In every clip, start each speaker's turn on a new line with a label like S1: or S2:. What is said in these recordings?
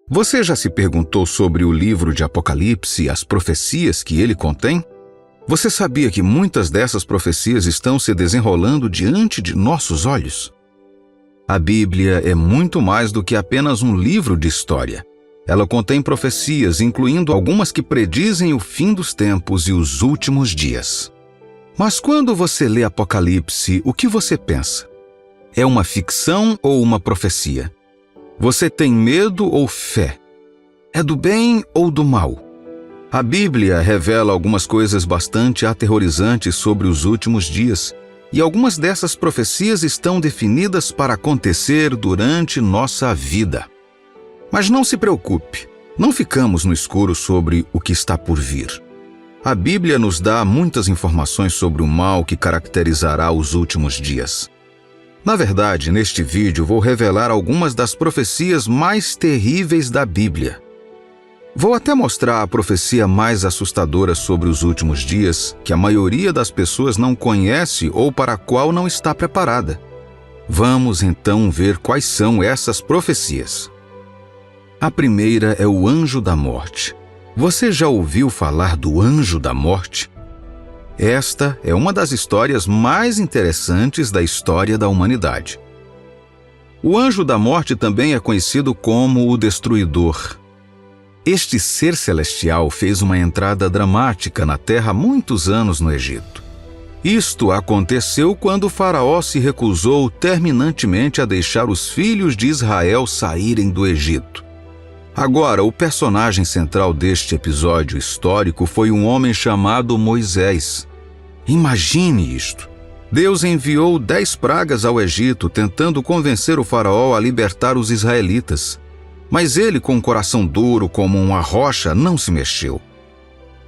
S1: Você já se perguntou sobre o livro de Apocalipse e as profecias que ele contém? Você sabia que muitas dessas profecias estão se desenrolando diante de nossos olhos? A Bíblia é muito mais do que apenas um livro de história. Ela contém profecias, incluindo algumas que predizem o fim dos tempos e os últimos dias. Mas quando você lê Apocalipse, o que você pensa? É uma ficção ou uma profecia? Você tem medo ou fé? É do bem ou do mal? A Bíblia revela algumas coisas bastante aterrorizantes sobre os últimos dias, e algumas dessas profecias estão definidas para acontecer durante nossa vida. Mas não se preocupe, não ficamos no escuro sobre o que está por vir. A Bíblia nos dá muitas informações sobre o mal que caracterizará os últimos dias. Na verdade, neste vídeo vou revelar algumas das profecias mais terríveis da Bíblia. Vou até mostrar a profecia mais assustadora sobre os últimos dias, que a maioria das pessoas não conhece ou para a qual não está preparada. Vamos então ver quais são essas profecias. A primeira é o anjo da morte. Você já ouviu falar do anjo da morte? Esta é uma das histórias mais interessantes da história da humanidade. O anjo da morte também é conhecido como o Destruidor. Este ser celestial fez uma entrada dramática na terra há muitos anos no Egito. Isto aconteceu quando o faraó se recusou terminantemente a deixar os filhos de Israel saírem do Egito. Agora, o personagem central deste episódio histórico foi um homem chamado Moisés. Imagine isto. Deus enviou 10 pragas ao Egito, tentando convencer o faraó a libertar os israelitas. Mas ele, com um coração duro como uma rocha, não se mexeu.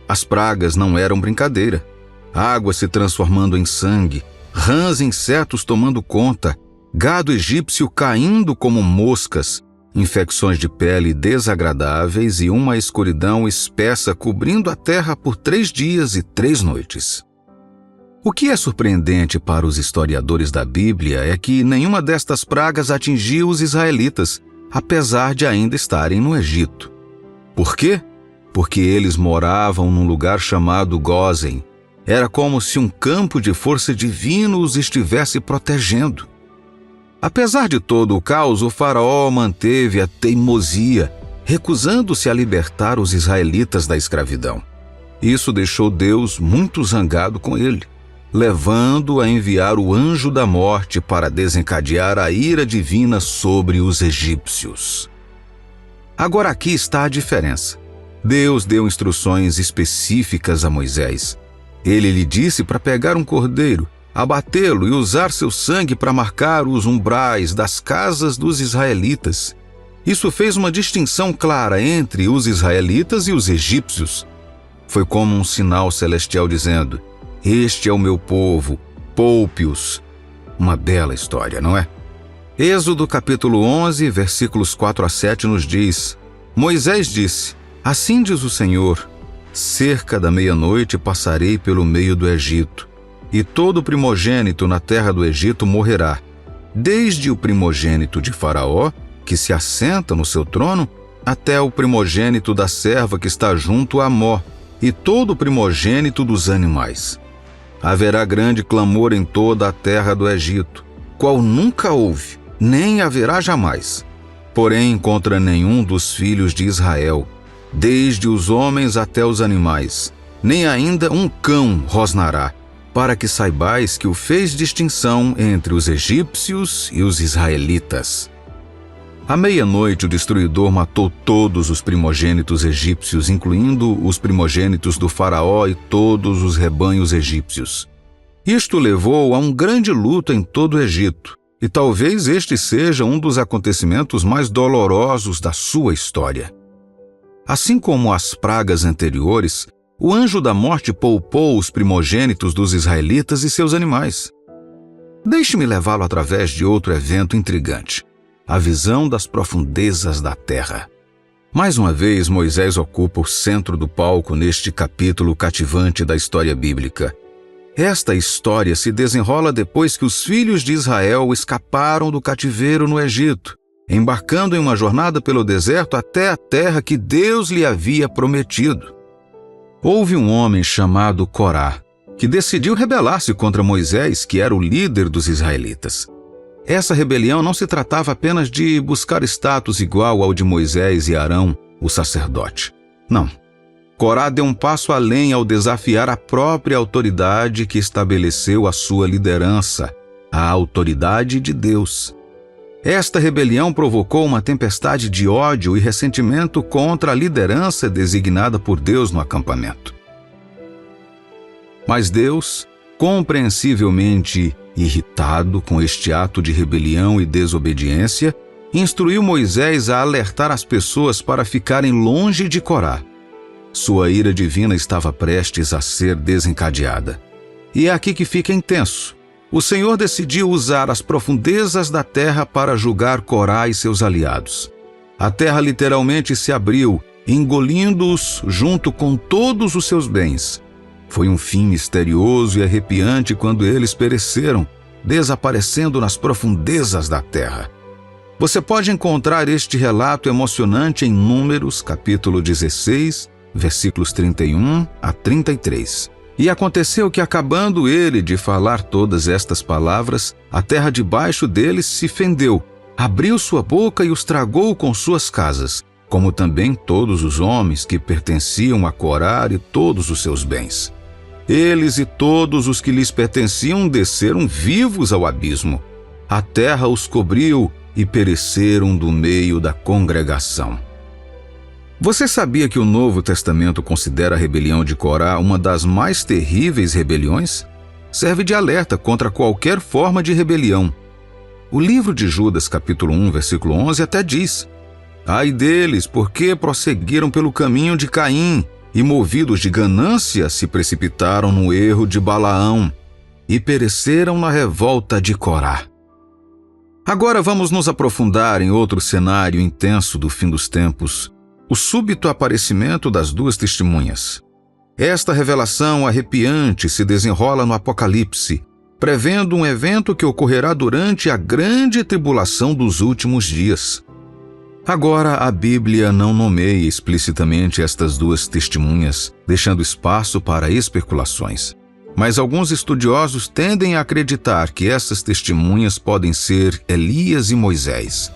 S1: As pragas não eram brincadeira. Água se transformando em sangue, rãs e insetos tomando conta, gado egípcio caindo como moscas, infecções de pele desagradáveis e uma escuridão espessa cobrindo a terra por 3 dias e 3 noites. O que é surpreendente para os historiadores da Bíblia é que nenhuma destas pragas atingiu os israelitas, apesar de ainda estarem no Egito. Por quê? Porque eles moravam num lugar chamado Gósen. Era como se um campo de força divina os estivesse protegendo. Apesar de todo o caos, o faraó manteve a teimosia, recusando-se a libertar os israelitas da escravidão. Isso deixou Deus muito zangado com ele, levando-o a enviar o anjo da morte para desencadear a ira divina sobre os egípcios. Agora aqui está a diferença. Deus deu instruções específicas a Moisés. Ele lhe disse para pegar um cordeiro, abatê-lo e usar seu sangue para marcar os umbrais das casas dos israelitas. Isso fez uma distinção clara entre os israelitas e os egípcios. Foi como um sinal celestial dizendo: "Este é o meu povo, poupe-os." Uma bela história, não é? Êxodo capítulo 11, versículos 4 a 7 nos diz: Moisés disse: "Assim diz o Senhor, cerca da meia-noite passarei pelo meio do Egito, e todo primogênito na terra do Egito morrerá, desde o primogênito de Faraó, que se assenta no seu trono, até o primogênito da serva que está junto a Mó, e todo o primogênito dos animais. Haverá grande clamor em toda a terra do Egito, qual nunca houve, nem haverá jamais, porém contra nenhum dos filhos de Israel, desde os homens até os animais, nem ainda um cão rosnará, para que saibais que o fez distinção entre os egípcios e os israelitas." À meia-noite o destruidor matou todos os primogênitos egípcios, incluindo os primogênitos do faraó e todos os rebanhos egípcios. Isto levou a um grande luto em todo o Egito, e talvez este seja um dos acontecimentos mais dolorosos da sua história. Assim como as pragas anteriores, o anjo da morte poupou os primogênitos dos israelitas e seus animais. Deixe-me levá-lo através de outro evento intrigante: a visão das profundezas da terra. Mais uma vez, Moisés ocupa o centro do palco neste capítulo cativante da história bíblica. Esta história se desenrola depois que os filhos de Israel escaparam do cativeiro no Egito embarcando em uma jornada pelo deserto até a terra que Deus lhe havia prometido. Houve um homem chamado Corá, que decidiu rebelar-se contra Moisés, que era o líder dos israelitas. Essa rebelião não se tratava apenas de buscar status igual ao de Moisés e Arão, o sacerdote. Não. Corá deu um passo além ao desafiar a própria autoridade que estabeleceu a sua liderança, a autoridade de Deus. Esta rebelião provocou uma tempestade de ódio e ressentimento contra a liderança designada por Deus no acampamento. Mas Deus, compreensivelmente irritado com este ato de rebelião e desobediência, instruiu Moisés a alertar as pessoas para ficarem longe de Corá. Sua ira divina estava prestes a ser desencadeada. E é aqui que fica intenso. O Senhor decidiu usar as profundezas da terra para julgar Corá e seus aliados. A terra literalmente se abriu, engolindo-os junto com todos os seus bens. Foi um fim misterioso e arrepiante quando eles pereceram, desaparecendo nas profundezas da terra. Você pode encontrar este relato emocionante em Números, capítulo 16, versículos 31 a 33. E aconteceu que, acabando ele de falar todas estas palavras, a terra debaixo deles se fendeu, abriu sua boca e os tragou com suas casas, como também todos os homens que pertenciam a Corá e todos os seus bens. Eles e todos os que lhes pertenciam desceram vivos ao abismo. A terra os cobriu e pereceram do meio da congregação. Você sabia que o Novo Testamento considera a rebelião de Corá uma das mais terríveis rebeliões? Serve de alerta contra qualquer forma de rebelião. O livro de Judas, capítulo 1, versículo 11, até diz: Ai deles, porque prosseguiram pelo caminho de Caim, e movidos de ganância se precipitaram no erro de Balaão, e pereceram na revolta de Corá. Agora vamos nos aprofundar em outro cenário intenso do fim dos tempos, o súbito aparecimento das duas testemunhas. Esta revelação arrepiante se desenrola no Apocalipse, prevendo um evento que ocorrerá durante a grande tribulação dos últimos dias. Agora, a Bíblia não nomeia explicitamente estas duas testemunhas, deixando espaço para especulações. Mas alguns estudiosos tendem a acreditar que essas testemunhas podem ser Elias e Moisés,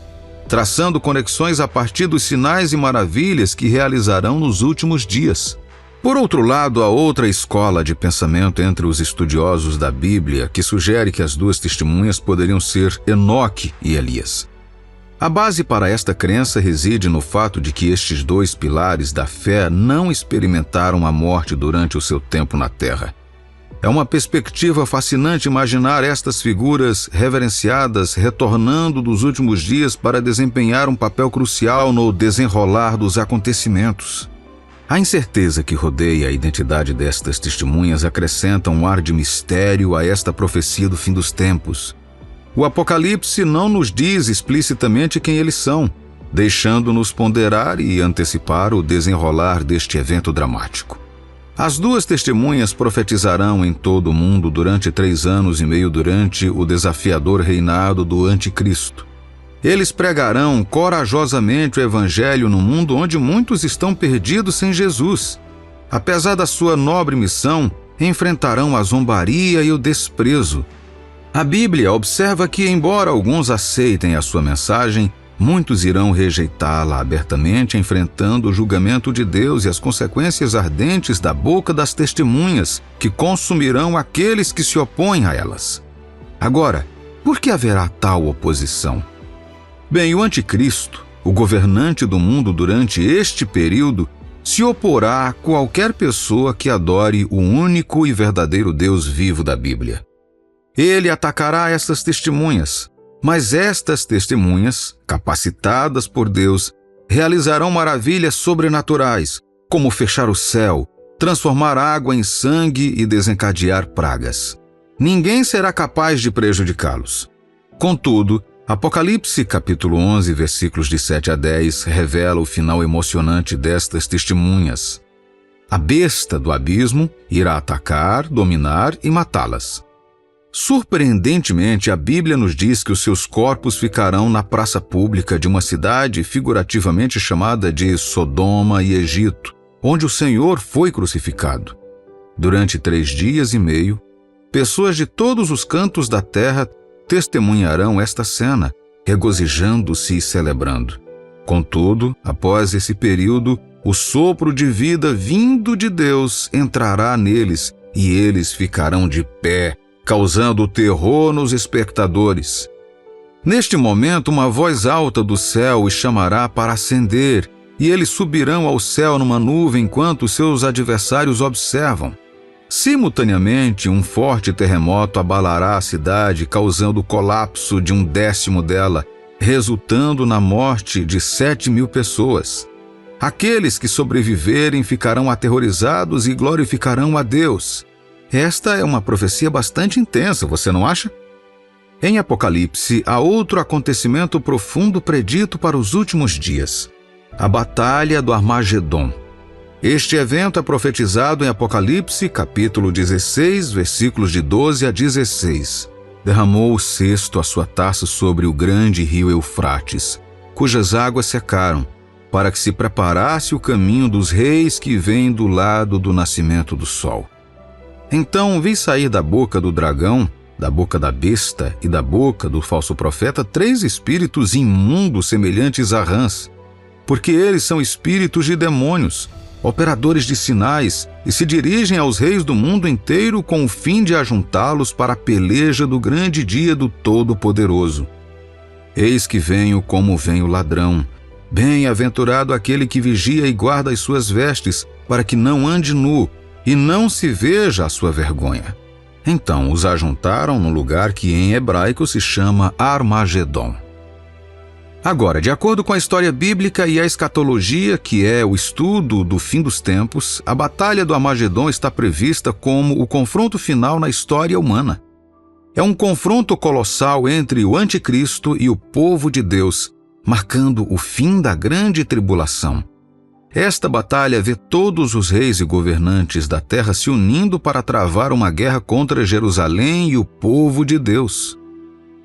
S1: traçando conexões a partir dos sinais e maravilhas que realizarão nos últimos dias. Por outro lado, há outra escola de pensamento entre os estudiosos da Bíblia que sugere que as duas testemunhas poderiam ser Enoque e Elias. A base para esta crença reside no fato de que estes dois pilares da fé não experimentaram a morte durante o seu tempo na Terra. É uma perspectiva fascinante imaginar estas figuras reverenciadas retornando dos últimos dias para desempenhar um papel crucial no desenrolar dos acontecimentos. A incerteza que rodeia a identidade destas testemunhas acrescenta um ar de mistério a esta profecia do fim dos tempos. O Apocalipse não nos diz explicitamente quem eles são, deixando-nos ponderar e antecipar o desenrolar deste evento dramático. As duas testemunhas profetizarão em todo o mundo durante 3 anos e meio durante o desafiador reinado do Anticristo. Eles pregarão corajosamente o Evangelho no mundo onde muitos estão perdidos sem Jesus. Apesar da sua nobre missão, enfrentarão a zombaria e o desprezo. A Bíblia observa que, embora alguns aceitem a sua mensagem, muitos irão rejeitá-la abertamente, enfrentando o julgamento de Deus e as consequências ardentes da boca das testemunhas, que consumirão aqueles que se opõem a elas. Agora, por que haverá tal oposição? Bem, o Anticristo, o governante do mundo durante este período, se oporá a qualquer pessoa que adore o único e verdadeiro Deus vivo da Bíblia. Ele atacará essas testemunhas, mas estas testemunhas, capacitadas por Deus, realizarão maravilhas sobrenaturais, como fechar o céu, transformar água em sangue e desencadear pragas. Ninguém será capaz de prejudicá-los. Contudo, Apocalipse capítulo 11, versículos de 7 a 10, revela o final emocionante destas testemunhas. A besta do abismo irá atacar, dominar e matá-las. Surpreendentemente, a Bíblia nos diz que os seus corpos ficarão na praça pública de uma cidade figurativamente chamada de Sodoma e Egito, onde o Senhor foi crucificado. Durante 3 dias e meio, pessoas de todos os cantos da terra testemunharão esta cena, regozijando-se e celebrando. Contudo, após esse período, o sopro de vida vindo de Deus entrará neles e eles ficarão de pé, causando terror nos espectadores. Neste momento, uma voz alta do céu os chamará para ascender, e eles subirão ao céu numa nuvem enquanto seus adversários observam. Simultaneamente, um forte terremoto abalará a cidade, causando o colapso de 1/10 dela, resultando na morte de 7.000 pessoas. Aqueles que sobreviverem ficarão aterrorizados e glorificarão a Deus. Esta é uma profecia bastante intensa, você não acha? Em Apocalipse, há outro acontecimento profundo predito para os últimos dias: a Batalha do Armagedon. Este evento é profetizado em Apocalipse, capítulo 16, versículos de 12 a 16. Derramou o cesto a sua taça sobre o grande rio Eufrates, cujas águas secaram, para que se preparasse o caminho dos reis que vêm do lado do nascimento do sol. Então vi sair da boca do dragão, da boca da besta e da boca do falso profeta 3 espíritos imundos semelhantes a rãs, porque eles são espíritos de demônios, operadores de sinais, e se dirigem aos reis do mundo inteiro com o fim de ajuntá-los para a peleja do grande dia do Todo-Poderoso. Eis que venho como vem o ladrão. Bem-aventurado aquele que vigia e guarda as suas vestes, para que não ande nu, e não se veja a sua vergonha. Então os ajuntaram no lugar que em hebraico se chama Armagedon. Agora, de acordo com a história bíblica e a escatologia, que é o estudo do fim dos tempos, a Batalha do Armagedon está prevista como o confronto final na história humana. É um confronto colossal entre o anticristo e o povo de Deus, marcando o fim da grande tribulação. Esta batalha vê todos os reis e governantes da terra se unindo para travar uma guerra contra Jerusalém e o povo de Deus.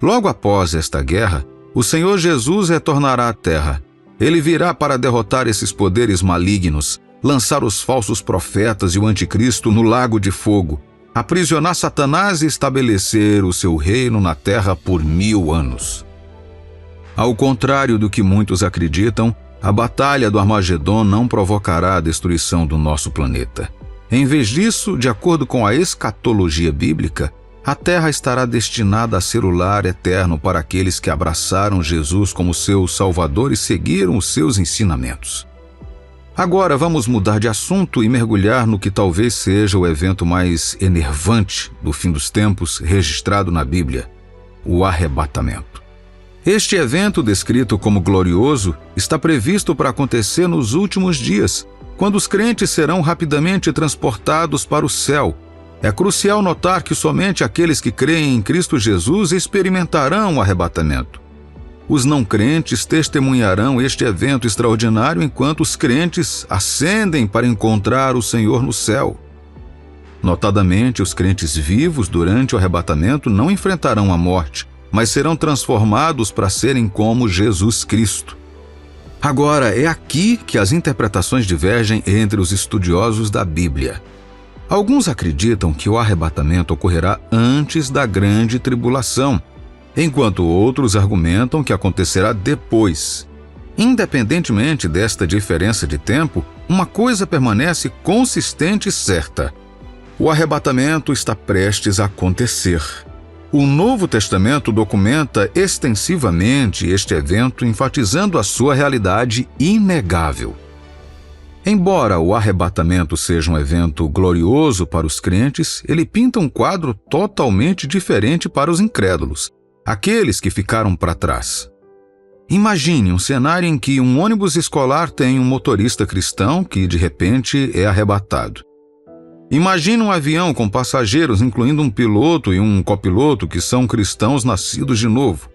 S1: Logo após esta guerra, o Senhor Jesus retornará à terra. Ele virá para derrotar esses poderes malignos, lançar os falsos profetas e o anticristo no lago de fogo, aprisionar Satanás e estabelecer o seu reino na terra por 1000 anos. Ao contrário do que muitos acreditam, a Batalha do Armagedon não provocará a destruição do nosso planeta. Em vez disso, de acordo com a escatologia bíblica, a Terra estará destinada a ser o lar eterno para aqueles que abraçaram Jesus como seu Salvador e seguiram os seus ensinamentos. Agora vamos mudar de assunto e mergulhar no que talvez seja o evento mais enervante do fim dos tempos registrado na Bíblia: o arrebatamento. Este evento, descrito como glorioso, está previsto para acontecer nos últimos dias, quando os crentes serão rapidamente transportados para o céu. É crucial notar que somente aqueles que creem em Cristo Jesus experimentarão o arrebatamento. Os não crentes testemunharão este evento extraordinário enquanto os crentes ascendem para encontrar o Senhor no céu. Notadamente, os crentes vivos durante o arrebatamento não enfrentarão a morte, mas serão transformados para serem como Jesus Cristo. Agora, é aqui que as interpretações divergem entre os estudiosos da Bíblia. Alguns acreditam que o arrebatamento ocorrerá antes da grande tribulação, enquanto outros argumentam que acontecerá depois. Independentemente desta diferença de tempo, uma coisa permanece consistente e certa: o arrebatamento está prestes a acontecer. O Novo Testamento documenta extensivamente este evento, enfatizando a sua realidade inegável. Embora o arrebatamento seja um evento glorioso para os crentes, ele pinta um quadro totalmente diferente para os incrédulos, aqueles que ficaram para trás. Imagine um cenário em que um ônibus escolar tem um motorista cristão que, de repente, é arrebatado. Imagine um avião com passageiros, incluindo um piloto e um copiloto que são cristãos nascidos de novo.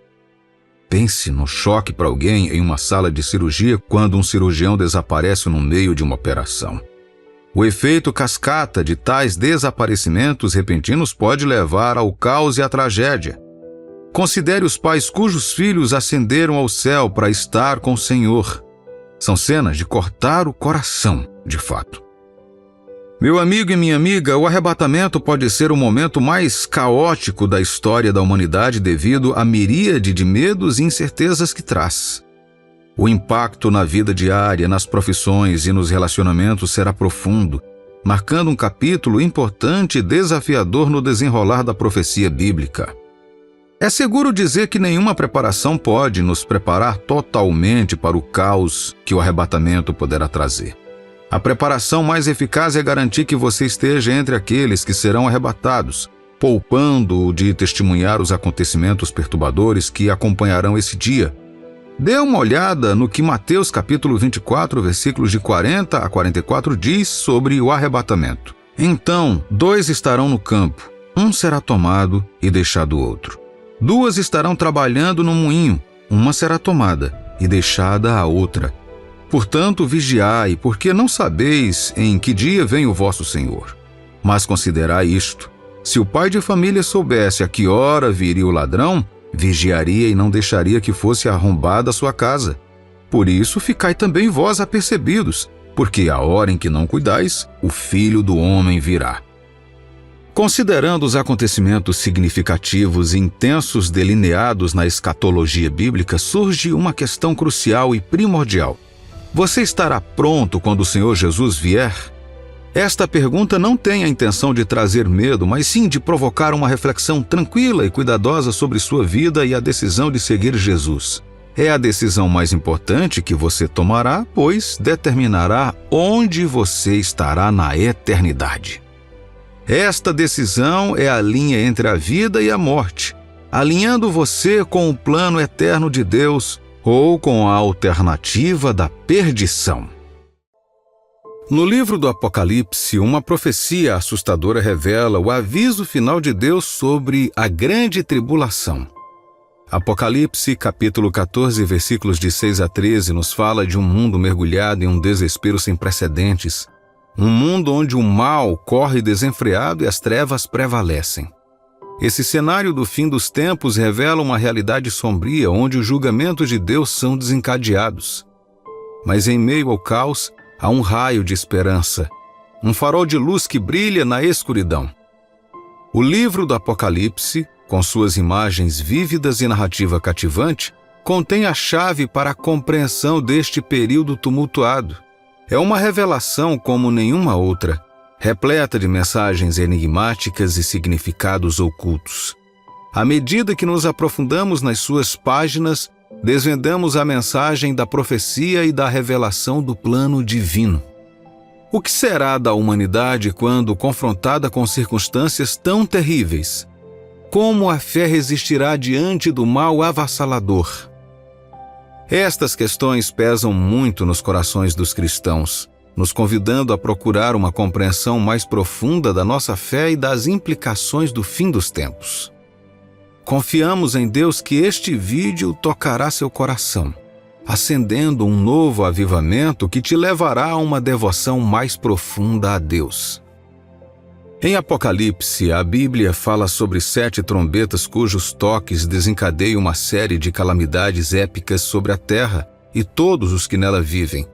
S1: Pense no choque para alguém em uma sala de cirurgia quando um cirurgião desaparece no meio de uma operação. O efeito cascata de tais desaparecimentos repentinos pode levar ao caos e à tragédia. Considere os pais cujos filhos ascenderam ao céu para estar com o Senhor. São cenas de cortar o coração, de fato. Meu amigo e minha amiga, o arrebatamento pode ser o momento mais caótico da história da humanidade devido à miríade de medos e incertezas que traz. O impacto na vida diária, nas profissões e nos relacionamentos será profundo, marcando um capítulo importante e desafiador no desenrolar da profecia bíblica. É seguro dizer que nenhuma preparação pode nos preparar totalmente para o caos que o arrebatamento poderá trazer. A preparação mais eficaz é garantir que você esteja entre aqueles que serão arrebatados, poupando-o de testemunhar os acontecimentos perturbadores que acompanharão esse dia. Dê uma olhada no que Mateus capítulo 24, versículos de 40 a 44 diz sobre o arrebatamento. Então, 2 estarão no campo, um será tomado e deixado o outro. 2 estarão trabalhando no moinho, uma será tomada e deixada a outra. Portanto, vigiai, porque não sabeis em que dia vem o vosso Senhor. Mas considerai isto: se o pai de família soubesse a que hora viria o ladrão, vigiaria e não deixaria que fosse arrombada a sua casa. Por isso, ficai também vós apercebidos, porque a hora em que não cuidais, o Filho do Homem virá. Considerando os acontecimentos significativos e intensos delineados na escatologia bíblica, surge uma questão crucial e primordial. Você estará pronto quando o Senhor Jesus vier? Esta pergunta não tem a intenção de trazer medo, mas sim de provocar uma reflexão tranquila e cuidadosa sobre sua vida e a decisão de seguir Jesus. É a decisão mais importante que você tomará, pois determinará onde você estará na eternidade. Esta decisão é a linha entre a vida e a morte, alinhando você com o plano eterno de Deus ou com a alternativa da perdição. No livro do Apocalipse, uma profecia assustadora revela o aviso final de Deus sobre a grande tribulação. Apocalipse, capítulo 14, versículos de 6 a 13, nos fala de um mundo mergulhado em um desespero sem precedentes. Um mundo onde o mal corre desenfreado e as trevas prevalecem. Esse cenário do fim dos tempos revela uma realidade sombria onde os julgamentos de Deus são desencadeados. Mas em meio ao caos, há um raio de esperança, um farol de luz que brilha na escuridão. O livro do Apocalipse, com suas imagens vívidas e narrativa cativante, contém a chave para a compreensão deste período tumultuado. É uma revelação como nenhuma outra, repleta de mensagens enigmáticas e significados ocultos. À medida que nos aprofundamos nas suas páginas, desvendamos a mensagem da profecia e da revelação do plano divino. O que será da humanidade quando confrontada com circunstâncias tão terríveis? Como a fé resistirá diante do mal avassalador? Estas questões pesam muito nos corações dos cristãos, nos convidando a procurar uma compreensão mais profunda da nossa fé e das implicações do fim dos tempos. Confiamos em Deus que este vídeo tocará seu coração, acendendo um novo avivamento que te levará a uma devoção mais profunda a Deus. Em Apocalipse, a Bíblia fala sobre 7 trombetas cujos toques desencadeiam uma série de calamidades épicas sobre a terra e todos os que nela vivem.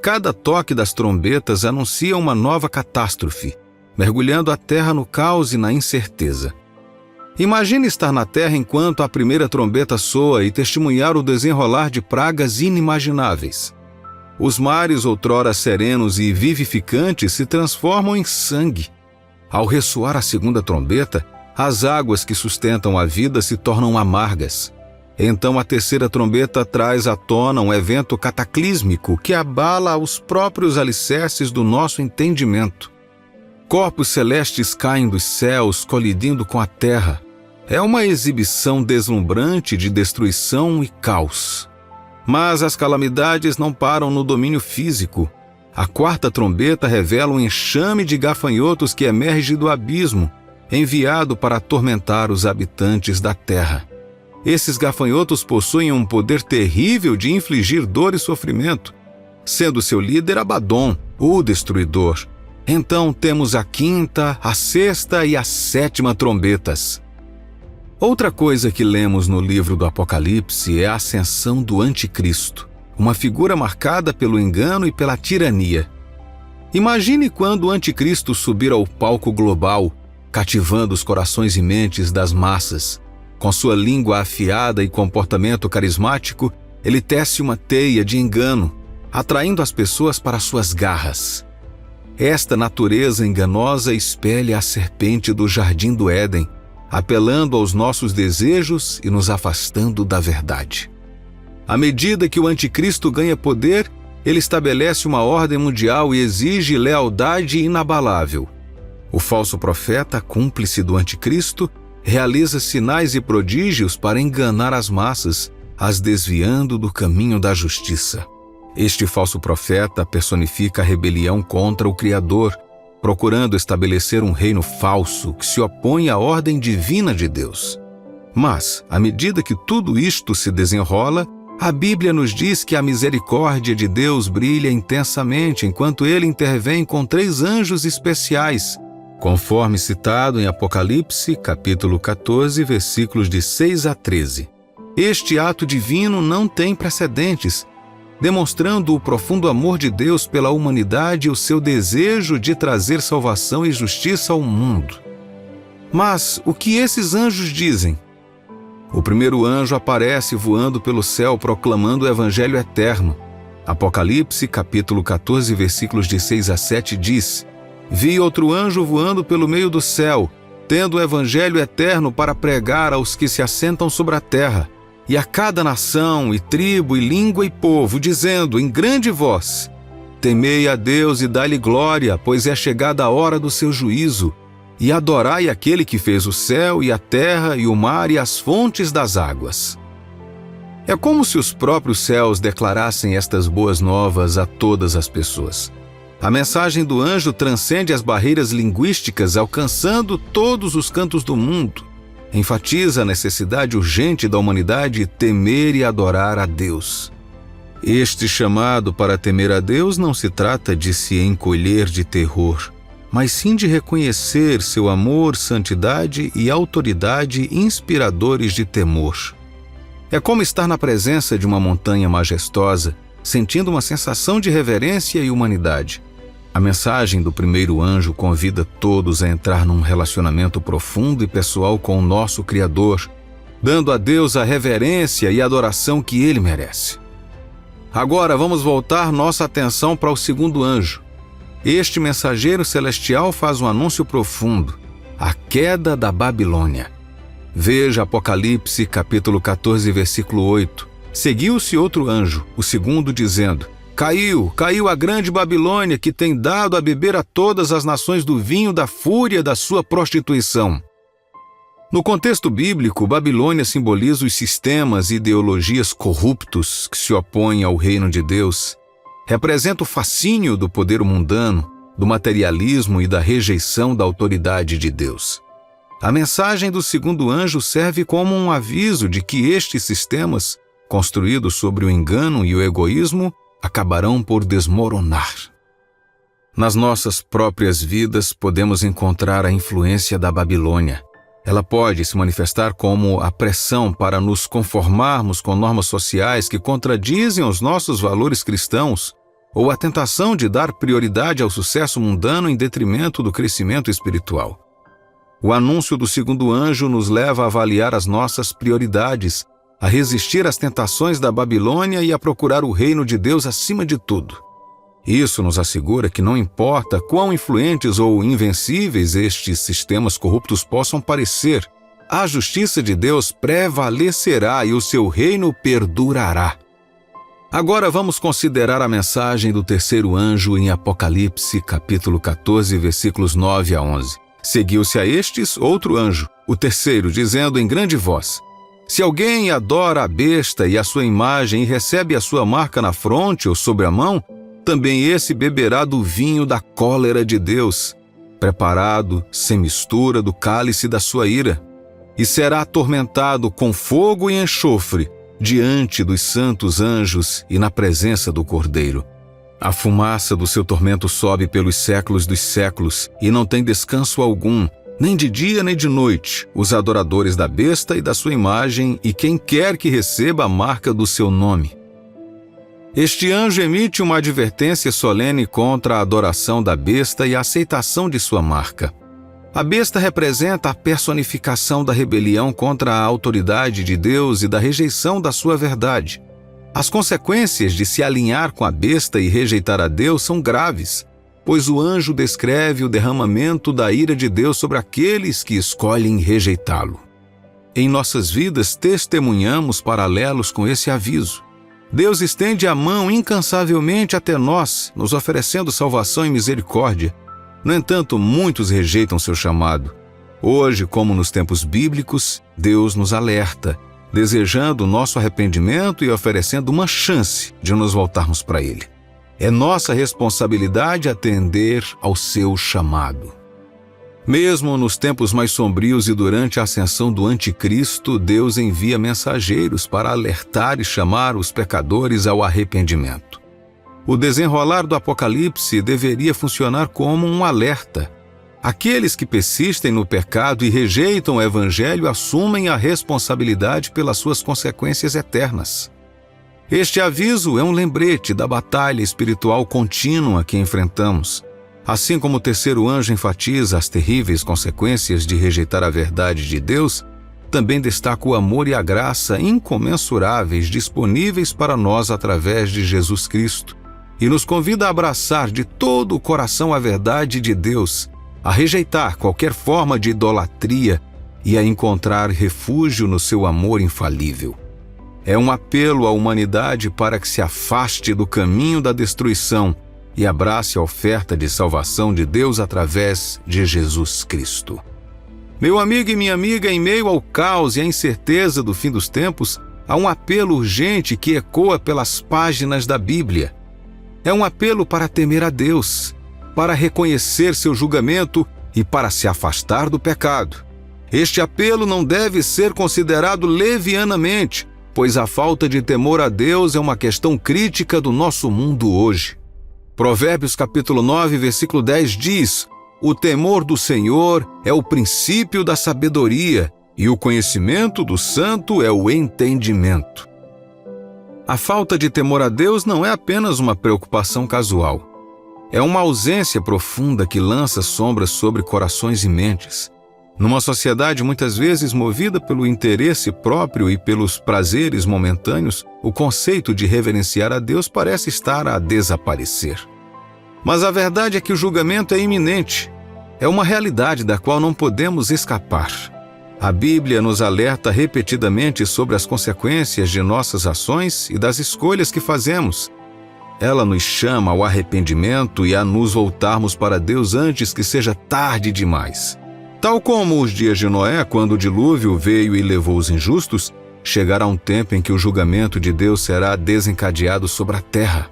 S1: Cada toque das trombetas anuncia uma nova catástrofe, mergulhando a terra no caos e na incerteza. Imagine estar na terra enquanto a primeira trombeta soa e testemunhar o desenrolar de pragas inimagináveis. Os mares, outrora serenos e vivificantes, se transformam em sangue. Ao ressoar a segunda trombeta, as águas que sustentam a vida se tornam amargas. Então a terceira trombeta traz à tona um evento cataclísmico que abala os próprios alicerces do nosso entendimento. Corpos celestes caem dos céus, colidindo com a terra. É uma exibição deslumbrante de destruição e caos. Mas as calamidades não param no domínio físico. A quarta trombeta revela um enxame de gafanhotos que emerge do abismo, enviado para atormentar os habitantes da terra. Esses gafanhotos possuem um poder terrível de infligir dor e sofrimento, sendo seu líder Abaddon, o destruidor, Então temos a quinta, a sexta e a sétima trombetas. Outra coisa que lemos no livro do Apocalipse é a ascensão do Anticristo, uma figura marcada pelo engano e pela tirania. Imagine quando o Anticristo subir ao palco global, cativando os corações e mentes das massas. Com sua língua afiada e comportamento carismático, ele tece uma teia de engano, atraindo as pessoas para suas garras. Esta natureza enganosa espelha a serpente do jardim do Éden, apelando aos nossos desejos e nos afastando da verdade. À medida que o Anticristo ganha poder, ele estabelece uma ordem mundial e exige lealdade inabalável. O falso profeta, cúmplice do Anticristo, realiza sinais e prodígios para enganar as massas, as desviando do caminho da justiça. Este falso profeta personifica a rebelião contra o Criador, procurando estabelecer um reino falso que se opõe à ordem divina de Deus. Mas, à medida que tudo isto se desenrola, a Bíblia nos diz que a misericórdia de Deus brilha intensamente enquanto ele intervém com 3 anjos especiais, conforme citado em Apocalipse, capítulo 14, versículos de 6 a 13. Este ato divino não tem precedentes, demonstrando o profundo amor de Deus pela humanidade e o seu desejo de trazer salvação e justiça ao mundo. Mas o que esses anjos dizem? O primeiro anjo aparece voando pelo céu proclamando o evangelho eterno. Apocalipse, capítulo 14, versículos de 6 a 7 diz: Vi outro anjo voando pelo meio do céu, tendo o evangelho eterno para pregar aos que se assentam sobre a terra, e a cada nação, e tribo, e língua, e povo, dizendo em grande voz: Temei a Deus e dai-lhe glória, pois é chegada a hora do seu juízo, e adorai aquele que fez o céu, e a terra, e o mar, e as fontes das águas. É como se os próprios céus declarassem estas boas novas a todas as pessoas. A mensagem do anjo transcende as barreiras linguísticas, alcançando todos os cantos do mundo. Enfatiza a necessidade urgente da humanidade temer e adorar a Deus. Este chamado para temer a Deus não se trata de se encolher de terror, mas sim de reconhecer seu amor, santidade e autoridade inspiradores de temor. É como estar na presença de uma montanha majestosa, sentindo uma sensação de reverência e humanidade. A mensagem do primeiro anjo convida todos a entrar num relacionamento profundo e pessoal com o nosso Criador, dando a Deus a reverência e adoração que Ele merece. Agora vamos voltar nossa atenção para o segundo anjo. Este mensageiro celestial faz um anúncio profundo: a queda da Babilônia. Veja Apocalipse, capítulo 14, versículo 8. Seguiu-se outro anjo, o segundo, dizendo: Caiu a grande Babilônia, que tem dado a beber a todas as nações do vinho da fúria da sua prostituição. No contexto bíblico, Babilônia simboliza os sistemas e ideologias corruptos que se opõem ao reino de Deus. Representa o fascínio do poder mundano, do materialismo e da rejeição da autoridade de Deus. A mensagem do segundo anjo serve como um aviso de que estes sistemas, construídos sobre o engano e o egoísmo, acabarão por desmoronar. Nas nossas próprias vidas podemos encontrar a influência da Babilônia. Ela pode se manifestar como a pressão para nos conformarmos com normas sociais que contradizem os nossos valores cristãos, ou a tentação de dar prioridade ao sucesso mundano em detrimento do crescimento espiritual. O anúncio do segundo anjo nos leva a avaliar as nossas prioridades, a resistir às tentações da Babilônia e a procurar o reino de Deus acima de tudo. Isso nos assegura que não importa quão influentes ou invencíveis estes sistemas corruptos possam parecer, a justiça de Deus prevalecerá e o seu reino perdurará. Agora vamos considerar a mensagem do terceiro anjo em Apocalipse, capítulo 14, versículos 9 a 11. Seguiu-se a estes outro anjo, o terceiro, dizendo em grande voz: Se alguém adora a besta e a sua imagem e recebe a sua marca na fronte ou sobre a mão, também esse beberá do vinho da cólera de Deus, preparado sem mistura do cálice da sua ira, e será atormentado com fogo e enxofre diante dos santos anjos e na presença do Cordeiro. A fumaça do seu tormento sobe pelos séculos dos séculos e não tem descanso algum, nem de dia nem de noite, os adoradores da besta e da sua imagem e quem quer que receba a marca do seu nome. Este anjo emite uma advertência solene contra a adoração da besta e a aceitação de sua marca. A besta representa a personificação da rebelião contra a autoridade de Deus e da rejeição da sua verdade. As consequências de se alinhar com a besta e rejeitar a Deus são graves, pois o anjo descreve o derramamento da ira de Deus sobre aqueles que escolhem rejeitá-lo. Em nossas vidas, testemunhamos paralelos com esse aviso. Deus estende a mão incansavelmente até nós, nos oferecendo salvação e misericórdia. No entanto, muitos rejeitam seu chamado. Hoje, como nos tempos bíblicos, Deus nos alerta, desejando o nosso arrependimento e oferecendo uma chance de nos voltarmos para Ele. É nossa responsabilidade atender ao seu chamado. Mesmo nos tempos mais sombrios e durante a ascensão do anticristo, Deus envia mensageiros para alertar e chamar os pecadores ao arrependimento. O desenrolar do Apocalipse deveria funcionar como um alerta. Aqueles que persistem no pecado e rejeitam o Evangelho assumem a responsabilidade pelas suas consequências eternas. Este aviso é um lembrete da batalha espiritual contínua que enfrentamos. Assim como o terceiro anjo enfatiza as terríveis consequências de rejeitar a verdade de Deus, também destaca o amor e a graça incomensuráveis disponíveis para nós através de Jesus Cristo, e nos convida a abraçar de todo o coração a verdade de Deus, a rejeitar qualquer forma de idolatria e a encontrar refúgio no seu amor infalível. É um apelo à humanidade para que se afaste do caminho da destruição e abrace a oferta de salvação de Deus através de Jesus Cristo. Meu amigo e minha amiga, em meio ao caos e à incerteza do fim dos tempos, há um apelo urgente que ecoa pelas páginas da Bíblia. É um apelo para temer a Deus, para reconhecer seu julgamento e para se afastar do pecado. Este apelo não deve ser considerado levianamente, pois a falta de temor a Deus é uma questão crítica do nosso mundo hoje. Provérbios capítulo 9, versículo 10 diz: "O temor do Senhor é o princípio da sabedoria, e o conhecimento do santo é o entendimento." A falta de temor a Deus não é apenas uma preocupação casual. É uma ausência profunda que lança sombras sobre corações e mentes. Numa sociedade muitas vezes movida pelo interesse próprio e pelos prazeres momentâneos, o conceito de reverenciar a Deus parece estar a desaparecer. Mas a verdade é que o julgamento é iminente. É uma realidade da qual não podemos escapar. A Bíblia nos alerta repetidamente sobre as consequências de nossas ações e das escolhas que fazemos. Ela nos chama ao arrependimento e a nos voltarmos para Deus antes que seja tarde demais. Tal como os dias de Noé, quando o dilúvio veio e levou os injustos, chegará um tempo em que o julgamento de Deus será desencadeado sobre a terra.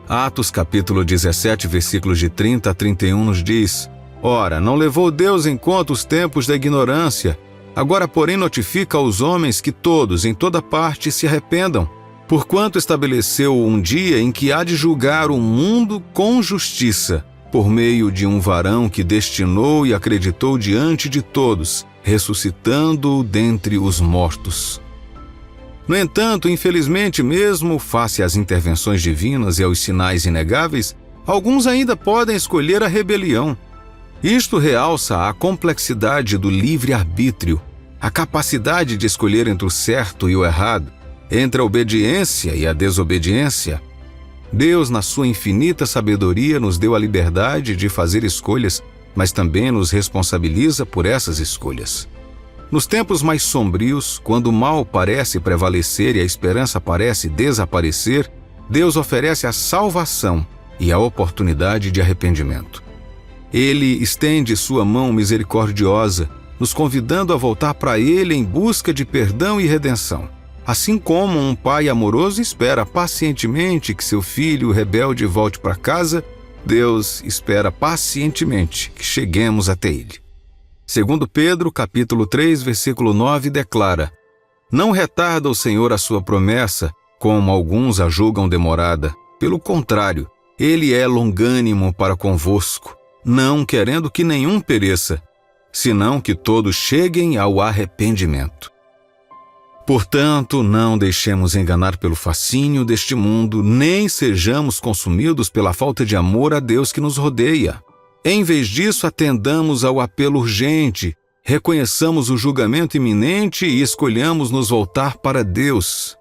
S1: Atos capítulo 17, versículos de 30 a 31 nos diz: "Ora, não levou Deus em conta os tempos da ignorância. Agora, porém, notifica aos homens que todos, em toda parte, se arrependam, porquanto estabeleceu um dia em que há de julgar o mundo com justiça, por meio de um varão que destinou e acreditou diante de todos, ressuscitando-o dentre os mortos." No entanto, infelizmente, mesmo face às intervenções divinas e aos sinais inegáveis, alguns ainda podem escolher a rebelião. Isto realça a complexidade do livre-arbítrio, a capacidade de escolher entre o certo e o errado, entre a obediência e a desobediência. Deus, na sua infinita sabedoria, nos deu a liberdade de fazer escolhas, mas também nos responsabiliza por essas escolhas. Nos tempos mais sombrios, quando o mal parece prevalecer e a esperança parece desaparecer, Deus oferece a salvação e a oportunidade de arrependimento. Ele estende sua mão misericordiosa, nos convidando a voltar para Ele em busca de perdão e redenção. Assim como um pai amoroso espera pacientemente que seu filho rebelde volte para casa, Deus espera pacientemente que cheguemos até Ele. Segundo Pedro, capítulo 3, versículo 9, declara: "Não retarda o Senhor a sua promessa, como alguns a julgam demorada. Pelo contrário, Ele é longânimo para convosco, não querendo que nenhum pereça, senão que todos cheguem ao arrependimento. Portanto, não deixemos enganar pelo fascínio deste mundo, nem sejamos consumidos pela falta de amor a Deus que nos rodeia. Em vez disso, atendamos ao apelo urgente, reconheçamos o julgamento iminente e escolhamos nos voltar para Deus.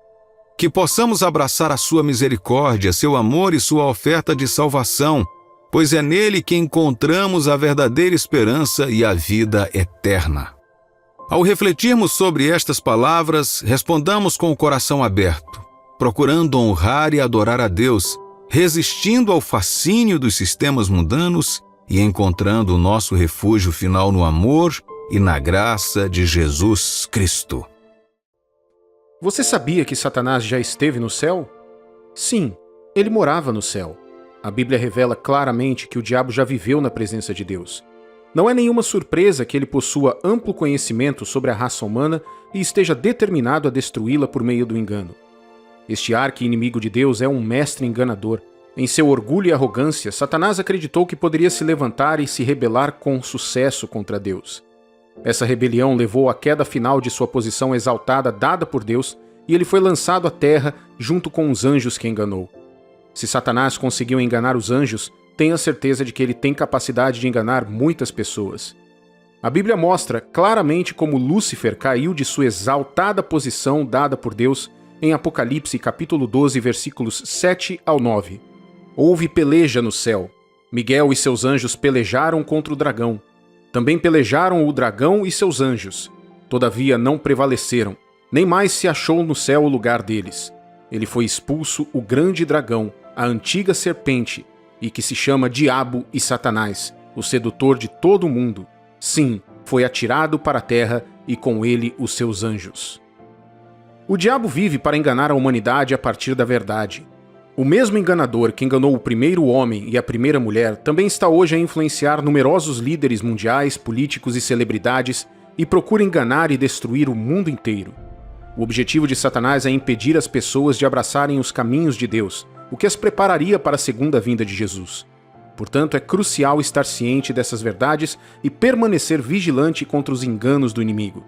S1: Que possamos abraçar a sua misericórdia, seu amor e sua oferta de salvação, pois é nele que encontramos a verdadeira esperança e a vida eterna. Ao refletirmos sobre estas palavras, respondamos com o coração aberto, procurando honrar e adorar a Deus, resistindo ao fascínio dos sistemas mundanos e encontrando o nosso refúgio final no amor e na graça de Jesus Cristo.
S2: Você sabia que Satanás já esteve no céu? Sim, ele morava no céu. A Bíblia revela claramente que o diabo já viveu na presença de Deus. Não é nenhuma surpresa que ele possua amplo conhecimento sobre a raça humana e esteja determinado a destruí-la por meio do engano. Este arqui-inimigo de Deus é um mestre enganador. Em seu orgulho e arrogância, Satanás acreditou que poderia se levantar e se rebelar com sucesso contra Deus. Essa rebelião levou à queda final de sua posição exaltada dada por Deus e ele foi lançado à terra junto com os anjos que enganou. Se Satanás conseguiu enganar os anjos, tenha certeza de que ele tem capacidade de enganar muitas pessoas. A Bíblia mostra claramente como Lúcifer caiu de sua exaltada posição dada por Deus em Apocalipse capítulo 12, versículos 7 ao 9. Houve peleja no céu. Miguel e seus anjos pelejaram contra o dragão. Também pelejaram o dragão e seus anjos. Todavia não prevaleceram, nem mais se achou no céu o lugar deles. Ele foi expulso, o grande dragão, a antiga serpente, e que se chama Diabo e Satanás, o sedutor de todo o mundo. Sim, foi atirado para a terra e com ele os seus anjos. O diabo vive para enganar a humanidade a partir da verdade. O mesmo enganador que enganou o primeiro homem e a primeira mulher também está hoje a influenciar numerosos líderes mundiais, políticos e celebridades e procura enganar e destruir o mundo inteiro. O objetivo de Satanás é impedir as pessoas de abraçarem os caminhos de Deus, o que as prepararia para a segunda vinda de Jesus. Portanto, é crucial estar ciente dessas verdades e permanecer vigilante contra os enganos do inimigo.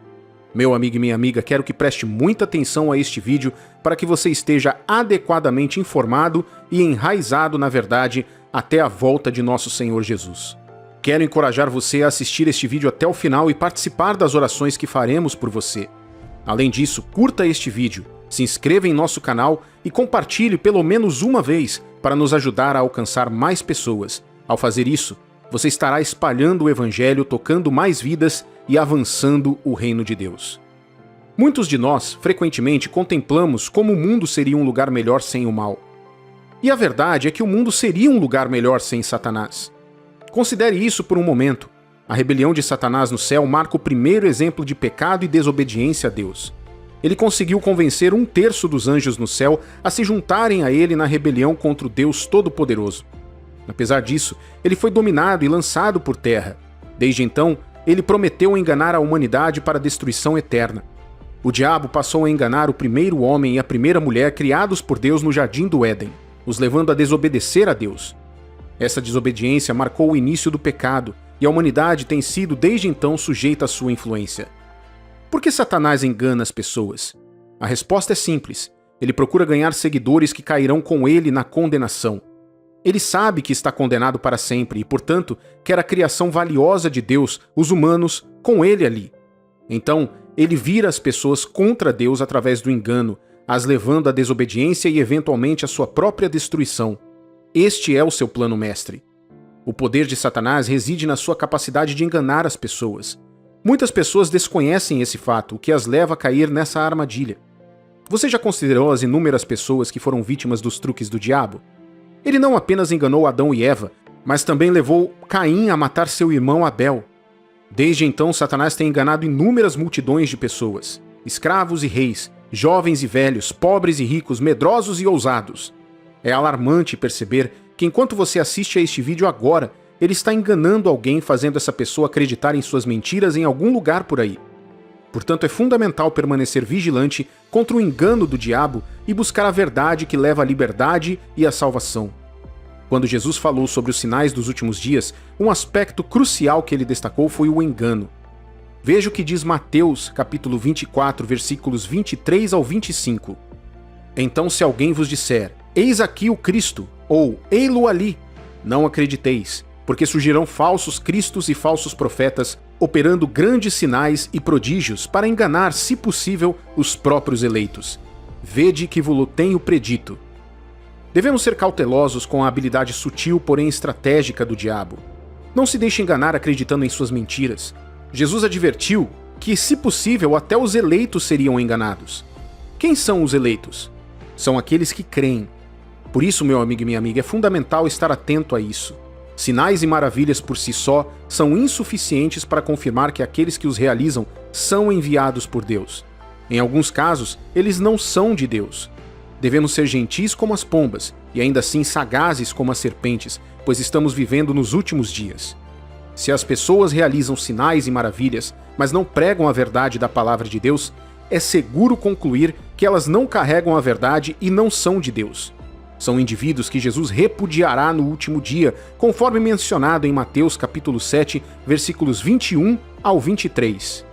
S2: Meu amigo e minha amiga, quero que preste muita atenção a este vídeo para que você esteja adequadamente informado e enraizado na verdade até a volta de nosso Senhor Jesus. Quero encorajar você a assistir este vídeo até o final e participar das orações que faremos por você. Além disso, curta este vídeo, se inscreva em nosso canal e compartilhe pelo menos uma vez para nos ajudar a alcançar mais pessoas. Ao fazer isso, você estará espalhando o Evangelho, tocando mais vidas e avançando o reino de Deus. Muitos de nós, frequentemente, contemplamos como o mundo seria um lugar melhor sem o mal. E a verdade é que o mundo seria um lugar melhor sem Satanás. Considere isso por um momento. A rebelião de Satanás no céu marca o primeiro exemplo de pecado e desobediência a Deus. Ele conseguiu convencer 1/3 dos anjos no céu a se juntarem a ele na rebelião contra o Deus Todo-Poderoso. Apesar disso, ele foi dominado e lançado por terra. Desde então, ele prometeu enganar a humanidade para a destruição eterna. O diabo passou a enganar o primeiro homem e a primeira mulher criados por Deus no jardim do Éden, os levando a desobedecer a Deus. Essa desobediência marcou o início do pecado, e a humanidade tem sido desde então sujeita à sua influência. Por que Satanás engana as pessoas? A resposta é simples. Ele procura ganhar seguidores que cairão com ele na condenação. Ele sabe que está condenado para sempre e, portanto, quer a criação valiosa de Deus, os humanos, com ele ali. Então, ele vira as pessoas contra Deus através do engano, as levando à desobediência e, eventualmente, à sua própria destruição. Este é o seu plano mestre. O poder de Satanás reside na sua capacidade de enganar as pessoas. Muitas pessoas desconhecem esse fato, o que as leva a cair nessa armadilha. Você já considerou as inúmeras pessoas que foram vítimas dos truques do diabo? Ele não apenas enganou Adão e Eva, mas também levou Caim a matar seu irmão Abel. Desde então, Satanás tem enganado inúmeras multidões de pessoas, escravos e reis, jovens e velhos, pobres e ricos, medrosos e ousados. É alarmante perceber que enquanto você assiste a este vídeo agora, ele está enganando alguém, fazendo essa pessoa acreditar em suas mentiras em algum lugar por aí. Portanto, é fundamental permanecer vigilante contra o engano do diabo e buscar a verdade que leva à liberdade e à salvação. Quando Jesus falou sobre os sinais dos últimos dias, um aspecto crucial que ele destacou foi o engano. Veja o que diz Mateus, capítulo 24, versículos 23 ao 25. Então se alguém vos disser, eis aqui o Cristo, ou ei-lo ali, não acrediteis, porque surgirão falsos cristos e falsos profetas, operando grandes sinais e prodígios para enganar, se possível, os próprios eleitos. Vede que vos-lo tenho predito. Devemos ser cautelosos com a habilidade sutil, porém estratégica do diabo. Não se deixe enganar acreditando em suas mentiras. Jesus advertiu que, se possível, até os eleitos seriam enganados. Quem são os eleitos? São aqueles que creem. Por isso, meu amigo e minha amiga, é fundamental estar atento a isso. Sinais e maravilhas por si só são insuficientes para confirmar que aqueles que os realizam são enviados por Deus. Em alguns casos, eles não são de Deus. Devemos ser gentis como as pombas e ainda assim sagazes como as serpentes, pois estamos vivendo nos últimos dias. Se as pessoas realizam sinais e maravilhas, mas não pregam a verdade da palavra de Deus, é seguro concluir que elas não carregam a verdade e não são de Deus. São indivíduos que Jesus repudiará no último dia, conforme mencionado em Mateus capítulo 7, versículos 21 ao 23.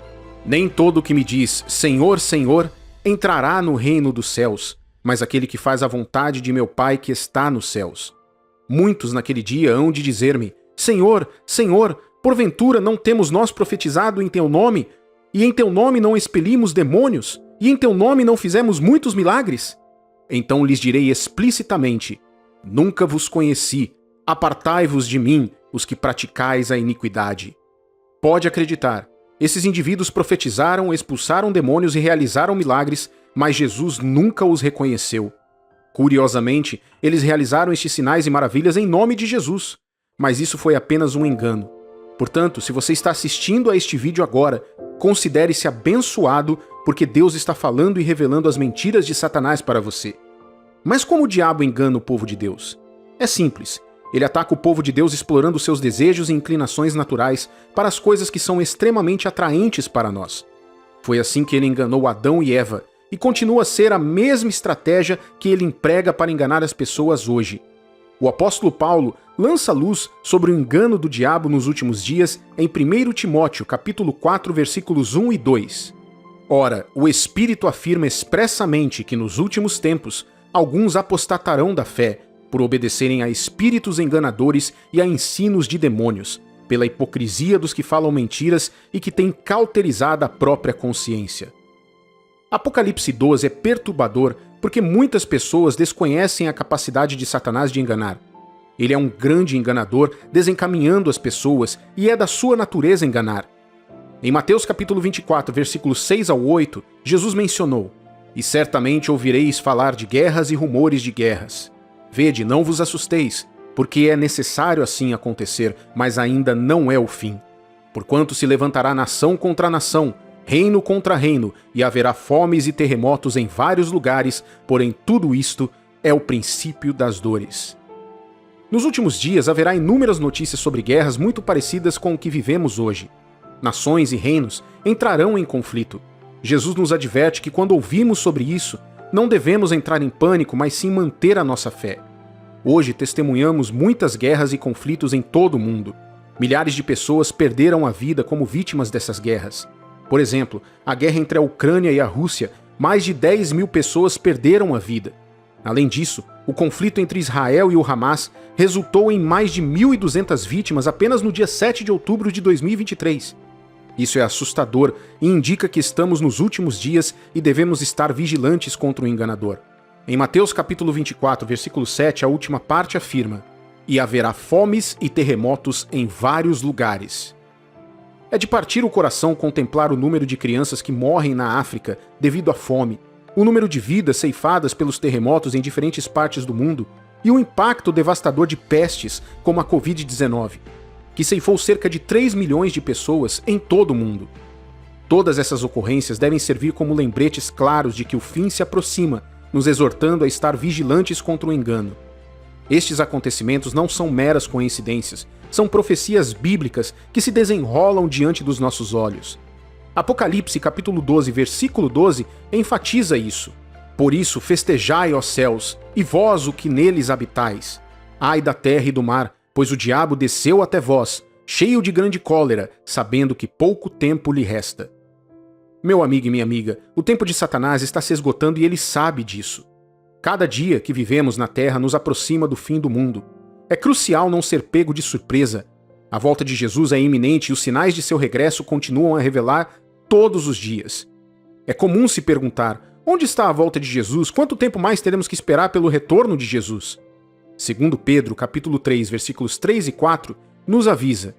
S2: Nem todo o que me diz, Senhor, Senhor, entrará no reino dos céus, mas aquele que faz a vontade de meu Pai que está nos céus. Muitos naquele dia hão de dizer-me, Senhor, Senhor, porventura não temos nós profetizado em teu nome? E em teu nome não expelimos demônios? E em teu nome não fizemos muitos milagres? Então lhes direi explicitamente, nunca vos conheci, apartai-vos de mim, os que praticais a iniquidade. Pode acreditar, esses indivíduos profetizaram, expulsaram demônios e realizaram milagres, mas Jesus nunca os reconheceu. Curiosamente, eles realizaram estes sinais e maravilhas em nome de Jesus, mas isso foi apenas um engano. Portanto, se você está assistindo a este vídeo agora, considere-se abençoado porque Deus está falando e revelando as mentiras de Satanás para você. Mas como o diabo engana o povo de Deus? É simples. Ele ataca o povo de Deus explorando seus desejos e inclinações naturais para as coisas que são extremamente atraentes para nós. Foi assim que ele enganou Adão e Eva, e continua a ser a mesma estratégia que ele emprega para enganar as pessoas hoje. O apóstolo Paulo lança luz sobre o engano do diabo nos últimos dias em 1 Timóteo, capítulo 4, versículos 1 e 2. Ora, o Espírito afirma expressamente que nos últimos tempos alguns apostatarão da fé, por obedecerem a espíritos enganadores e a ensinos de demônios, pela hipocrisia dos que falam mentiras e que têm cauterizado a própria consciência. Apocalipse 12 é perturbador porque muitas pessoas desconhecem a capacidade de Satanás de enganar. Ele é um grande enganador, desencaminhando as pessoas, e é da sua natureza enganar. Em Mateus capítulo 24, versículos 6 ao 8, Jesus mencionou, e certamente ouvireis falar de guerras e rumores de guerras. Vede, não vos assusteis, porque é necessário assim acontecer, mas ainda não é o fim. Porquanto se levantará nação contra nação, reino contra reino, e haverá fomes e terremotos em vários lugares, porém tudo isto é o princípio das dores. Nos últimos dias haverá inúmeras notícias sobre guerras muito parecidas com o que vivemos hoje. Nações e reinos entrarão em conflito. Jesus nos adverte que quando ouvimos sobre isso, não devemos entrar em pânico, mas sim manter a nossa fé. Hoje testemunhamos muitas guerras e conflitos em todo o mundo. Milhares de pessoas perderam a vida como vítimas dessas guerras. Por exemplo, a guerra entre a Ucrânia e a Rússia, mais de 10 mil pessoas perderam a vida. Além disso, o conflito entre Israel e o Hamas resultou em mais de 1.200 vítimas apenas no dia 7 de outubro de 2023. Isso é assustador e indica que estamos nos últimos dias e devemos estar vigilantes contra o enganador. Em Mateus capítulo 24, versículo 7, a última parte afirma: "E haverá fomes e terremotos em vários lugares." É de partir o coração contemplar o número de crianças que morrem na África devido à fome, o número de vidas ceifadas pelos terremotos em diferentes partes do mundo e o impacto devastador de pestes como a Covid-19, que ceifou cerca de 3 milhões de pessoas em todo o mundo. Todas essas ocorrências devem servir como lembretes claros de que o fim se aproxima, nos exortando a estar vigilantes contra o engano. Estes acontecimentos não são meras coincidências, são profecias bíblicas que se desenrolam diante dos nossos olhos. Apocalipse capítulo 12, versículo 12, enfatiza isso. "Por isso festejai, ó céus, e vós o que neles habitais. Ai da terra e do mar, pois o diabo desceu até vós, cheio de grande cólera, sabendo que pouco tempo lhe resta. Meu amigo e minha amiga, o tempo de Satanás está se esgotando e ele sabe disso. Cada dia que vivemos na Terra nos aproxima do fim do mundo. É crucial não ser pego de surpresa. A volta de Jesus é iminente e os sinais de seu regresso continuam a revelar todos os dias. É comum se perguntar, onde está a volta de Jesus? Quanto tempo mais teremos que esperar pelo retorno de Jesus? Segundo Pedro, capítulo 3, versículos 3 e 4, nos avisa: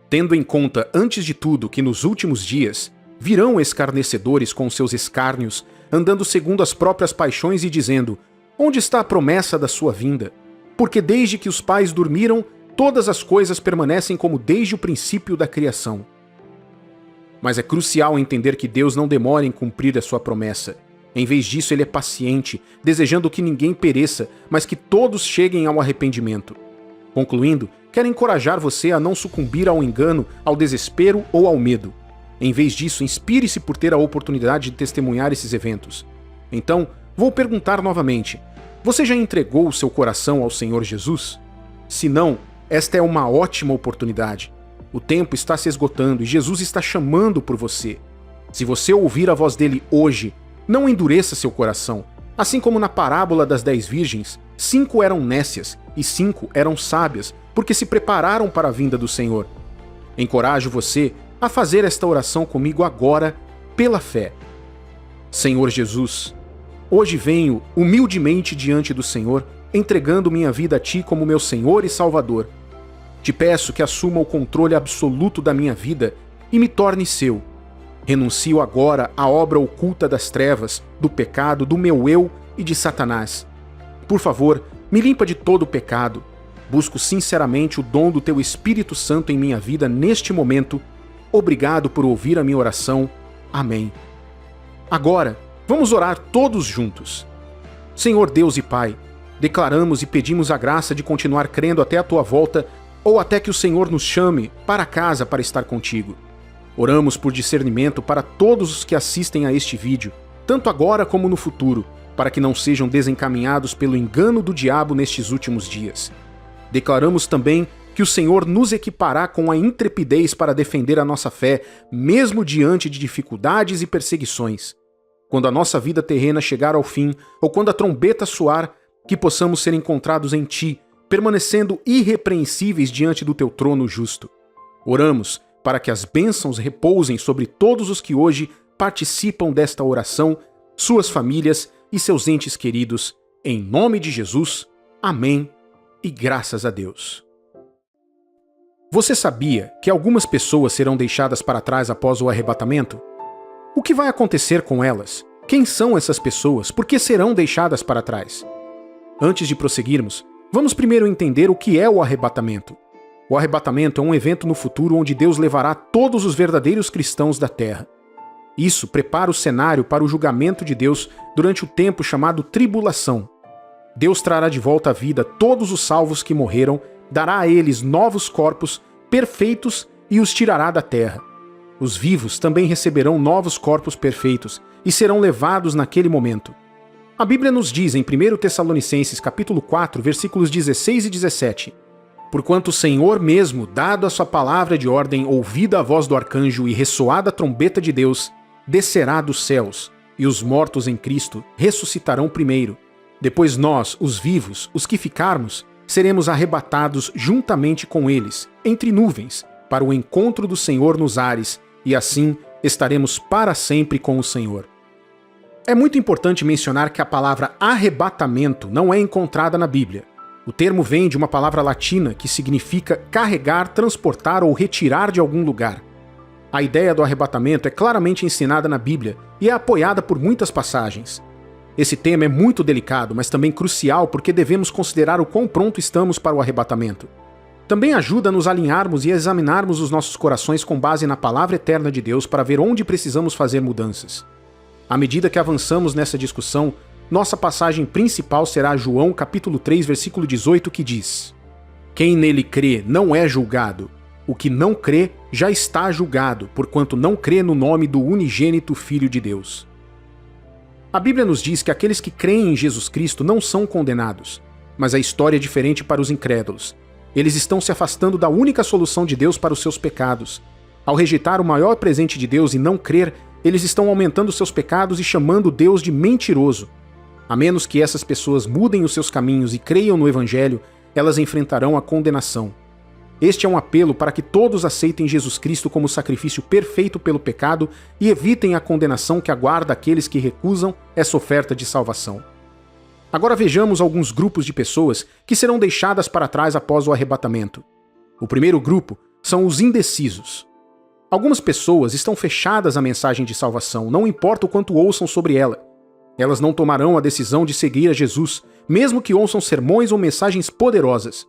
S2: tendo em conta, antes de tudo, que nos últimos dias virão escarnecedores com seus escárnios, andando segundo as próprias paixões e dizendo: onde está a promessa da sua vinda? Porque desde que os pais dormiram, todas as coisas permanecem como desde o princípio da criação. Mas é crucial entender que Deus não demora em cumprir a sua promessa. Em vez disso, ele é paciente, desejando que ninguém pereça, mas que todos cheguem ao arrependimento. Concluindo, quero encorajar você a não sucumbir ao engano, ao desespero ou ao medo. Em vez disso, inspire-se por ter a oportunidade de testemunhar esses eventos. Então, vou perguntar novamente: você já entregou o seu coração ao Senhor Jesus? Se não, esta é uma ótima oportunidade. O tempo está se esgotando e Jesus está chamando por você. Se você ouvir a voz dele hoje, não endureça seu coração. Assim como na parábola das 10 virgens, 5 eram nécias e 5 eram sábias, porque se prepararam para a vinda do Senhor. Encorajo você a fazer esta oração comigo agora, pela fé. Senhor Jesus, hoje venho humildemente diante do Senhor, entregando minha vida a Ti como meu Senhor e Salvador. Te peço que assuma o controle absoluto da minha vida e me torne seu. Renuncio agora à obra oculta das trevas, do pecado, do meu eu e de Satanás. Por favor, me limpa de todo o pecado. Busco sinceramente o dom do Teu Espírito Santo em minha vida neste momento. Obrigado por ouvir a minha oração. Amém. Agora, vamos orar todos juntos. Senhor Deus e Pai, declaramos e pedimos a graça de continuar crendo até a Tua volta ou até que o Senhor nos chame para casa para estar contigo. Oramos por discernimento para todos os que assistem a este vídeo, tanto agora como no futuro, para que não sejam desencaminhados pelo engano do diabo nestes últimos dias. Declaramos também que o Senhor nos equipará com a intrepidez para defender a nossa fé, mesmo diante de dificuldades e perseguições. Quando a nossa vida terrena chegar ao fim, ou quando a trombeta soar, que possamos ser encontrados em Ti, permanecendo irrepreensíveis diante do Teu trono justo. Oramos para que as bênçãos repousem sobre todos os que hoje participam desta oração, suas famílias e seus entes queridos. Em nome de Jesus, amém e graças a Deus. Você sabia que algumas pessoas serão deixadas para trás após o arrebatamento? O que vai acontecer com elas? Quem são essas pessoas? Por que serão deixadas para trás? Antes de prosseguirmos, vamos primeiro entender o que é o arrebatamento. O arrebatamento é um evento no futuro onde Deus levará todos os verdadeiros cristãos da terra. Isso prepara o cenário para o julgamento de Deus durante o tempo chamado tribulação. Deus trará de volta à vida todos os salvos que morreram, dará a eles novos corpos perfeitos e os tirará da terra. Os vivos também receberão novos corpos perfeitos e serão levados naquele momento. A Bíblia nos diz em 1 Tessalonicenses capítulo 4, versículos 16 e 17: porquanto o Senhor mesmo, dado a sua palavra de ordem, ouvida a voz do arcanjo e ressoada a trombeta de Deus, descerá dos céus, e os mortos em Cristo ressuscitarão primeiro. Depois nós, os vivos, os que ficarmos, seremos arrebatados juntamente com eles, entre nuvens, para o encontro do Senhor nos ares, e assim estaremos para sempre com o Senhor. É muito importante mencionar que a palavra arrebatamento não é encontrada na Bíblia. O termo vem de uma palavra latina que significa carregar, transportar ou retirar de algum lugar. A ideia do arrebatamento é claramente ensinada na Bíblia e é apoiada por muitas passagens. Esse tema é muito delicado, mas também crucial porque devemos considerar o quão pronto estamos para o arrebatamento. Também ajuda a nos alinharmos e a examinarmos os nossos corações com base na palavra eterna de Deus para ver onde precisamos fazer mudanças. À medida que avançamos nessa discussão, nossa passagem principal será João capítulo 3, versículo 18, que diz: quem nele crê não é julgado. O que não crê já está julgado, porquanto não crê no nome do unigênito Filho de Deus. A Bíblia nos diz que aqueles que creem em Jesus Cristo não são condenados. Mas a história é diferente para os incrédulos. Eles estão se afastando da única solução de Deus para os seus pecados. Ao rejeitar o maior presente de Deus e não crer, eles estão aumentando seus pecados e chamando Deus de mentiroso. A menos que essas pessoas mudem os seus caminhos e creiam no Evangelho, elas enfrentarão a condenação. Este é um apelo para que todos aceitem Jesus Cristo como sacrifício perfeito pelo pecado e evitem a condenação que aguarda aqueles que recusam essa oferta de salvação. Agora vejamos alguns grupos de pessoas que serão deixadas para trás após o arrebatamento. O primeiro grupo são os indecisos. Algumas pessoas estão fechadas à mensagem de salvação, não importa o quanto ouçam sobre ela. Elas não tomarão a decisão de seguir a Jesus, mesmo que ouçam sermões ou mensagens poderosas.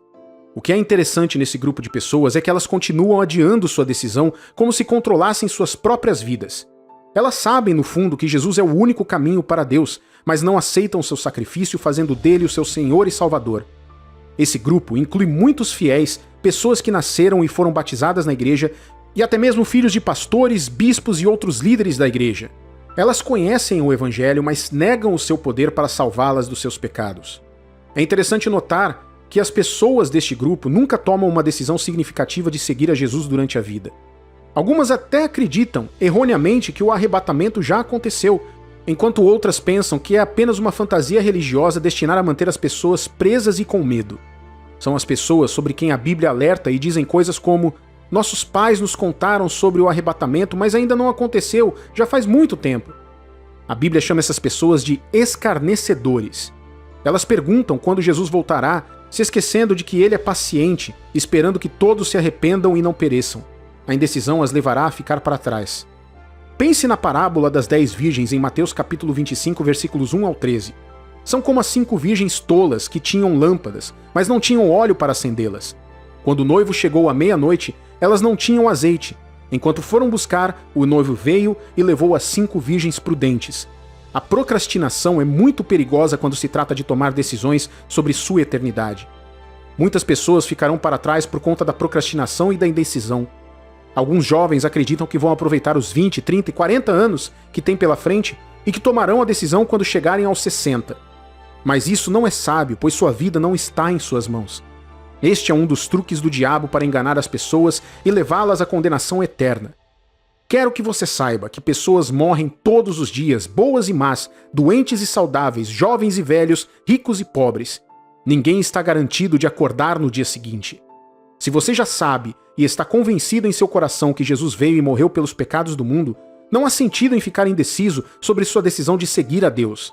S2: O que é interessante nesse grupo de pessoas é que elas continuam adiando sua decisão como se controlassem suas próprias vidas. Elas sabem, no fundo, que Jesus é o único caminho para Deus, mas não aceitam seu sacrifício, fazendo dele o seu Senhor e Salvador. Esse grupo inclui muitos fiéis, pessoas que nasceram e foram batizadas na igreja, e até mesmo filhos de pastores, bispos e outros líderes da igreja. Elas conhecem o Evangelho, mas negam o seu poder para salvá-las dos seus pecados. É interessante notar que as pessoas deste grupo nunca tomam uma decisão significativa de seguir a Jesus durante a vida. Algumas até acreditam, erroneamente, que o arrebatamento já aconteceu, enquanto outras pensam que é apenas uma fantasia religiosa destinada a manter as pessoas presas e com medo. São as pessoas sobre quem a Bíblia alerta e dizem coisas como: nossos pais nos contaram sobre o arrebatamento, mas ainda não aconteceu, já faz muito tempo. A Bíblia chama essas pessoas de escarnecedores. Elas perguntam quando Jesus voltará, se esquecendo de que ele é paciente, esperando que todos se arrependam e não pereçam. A indecisão as levará a ficar para trás. Pense na parábola das 10 virgens em Mateus capítulo 25, versículos 1 ao 13. São como as 5 virgens tolas que tinham lâmpadas, mas não tinham óleo para acendê-las. Quando o noivo chegou à meia-noite, elas não tinham azeite. Enquanto foram buscar, o noivo veio e levou as 5 virgens prudentes. A procrastinação é muito perigosa quando se trata de tomar decisões sobre sua eternidade. Muitas pessoas ficarão para trás por conta da procrastinação e da indecisão. Alguns jovens acreditam que vão aproveitar os 20, 30 e 40 anos que têm pela frente e que tomarão a decisão quando chegarem aos 60. Mas isso não é sábio, pois sua vida não está em suas mãos. Este é um dos truques do diabo para enganar as pessoas e levá-las à condenação eterna. Quero que você saiba que pessoas morrem todos os dias, boas e más, doentes e saudáveis, jovens e velhos, ricos e pobres. Ninguém está garantido de acordar no dia seguinte. Se você já sabe e está convencido em seu coração que Jesus veio e morreu pelos pecados do mundo, não há sentido em ficar indeciso sobre sua decisão de seguir a Deus.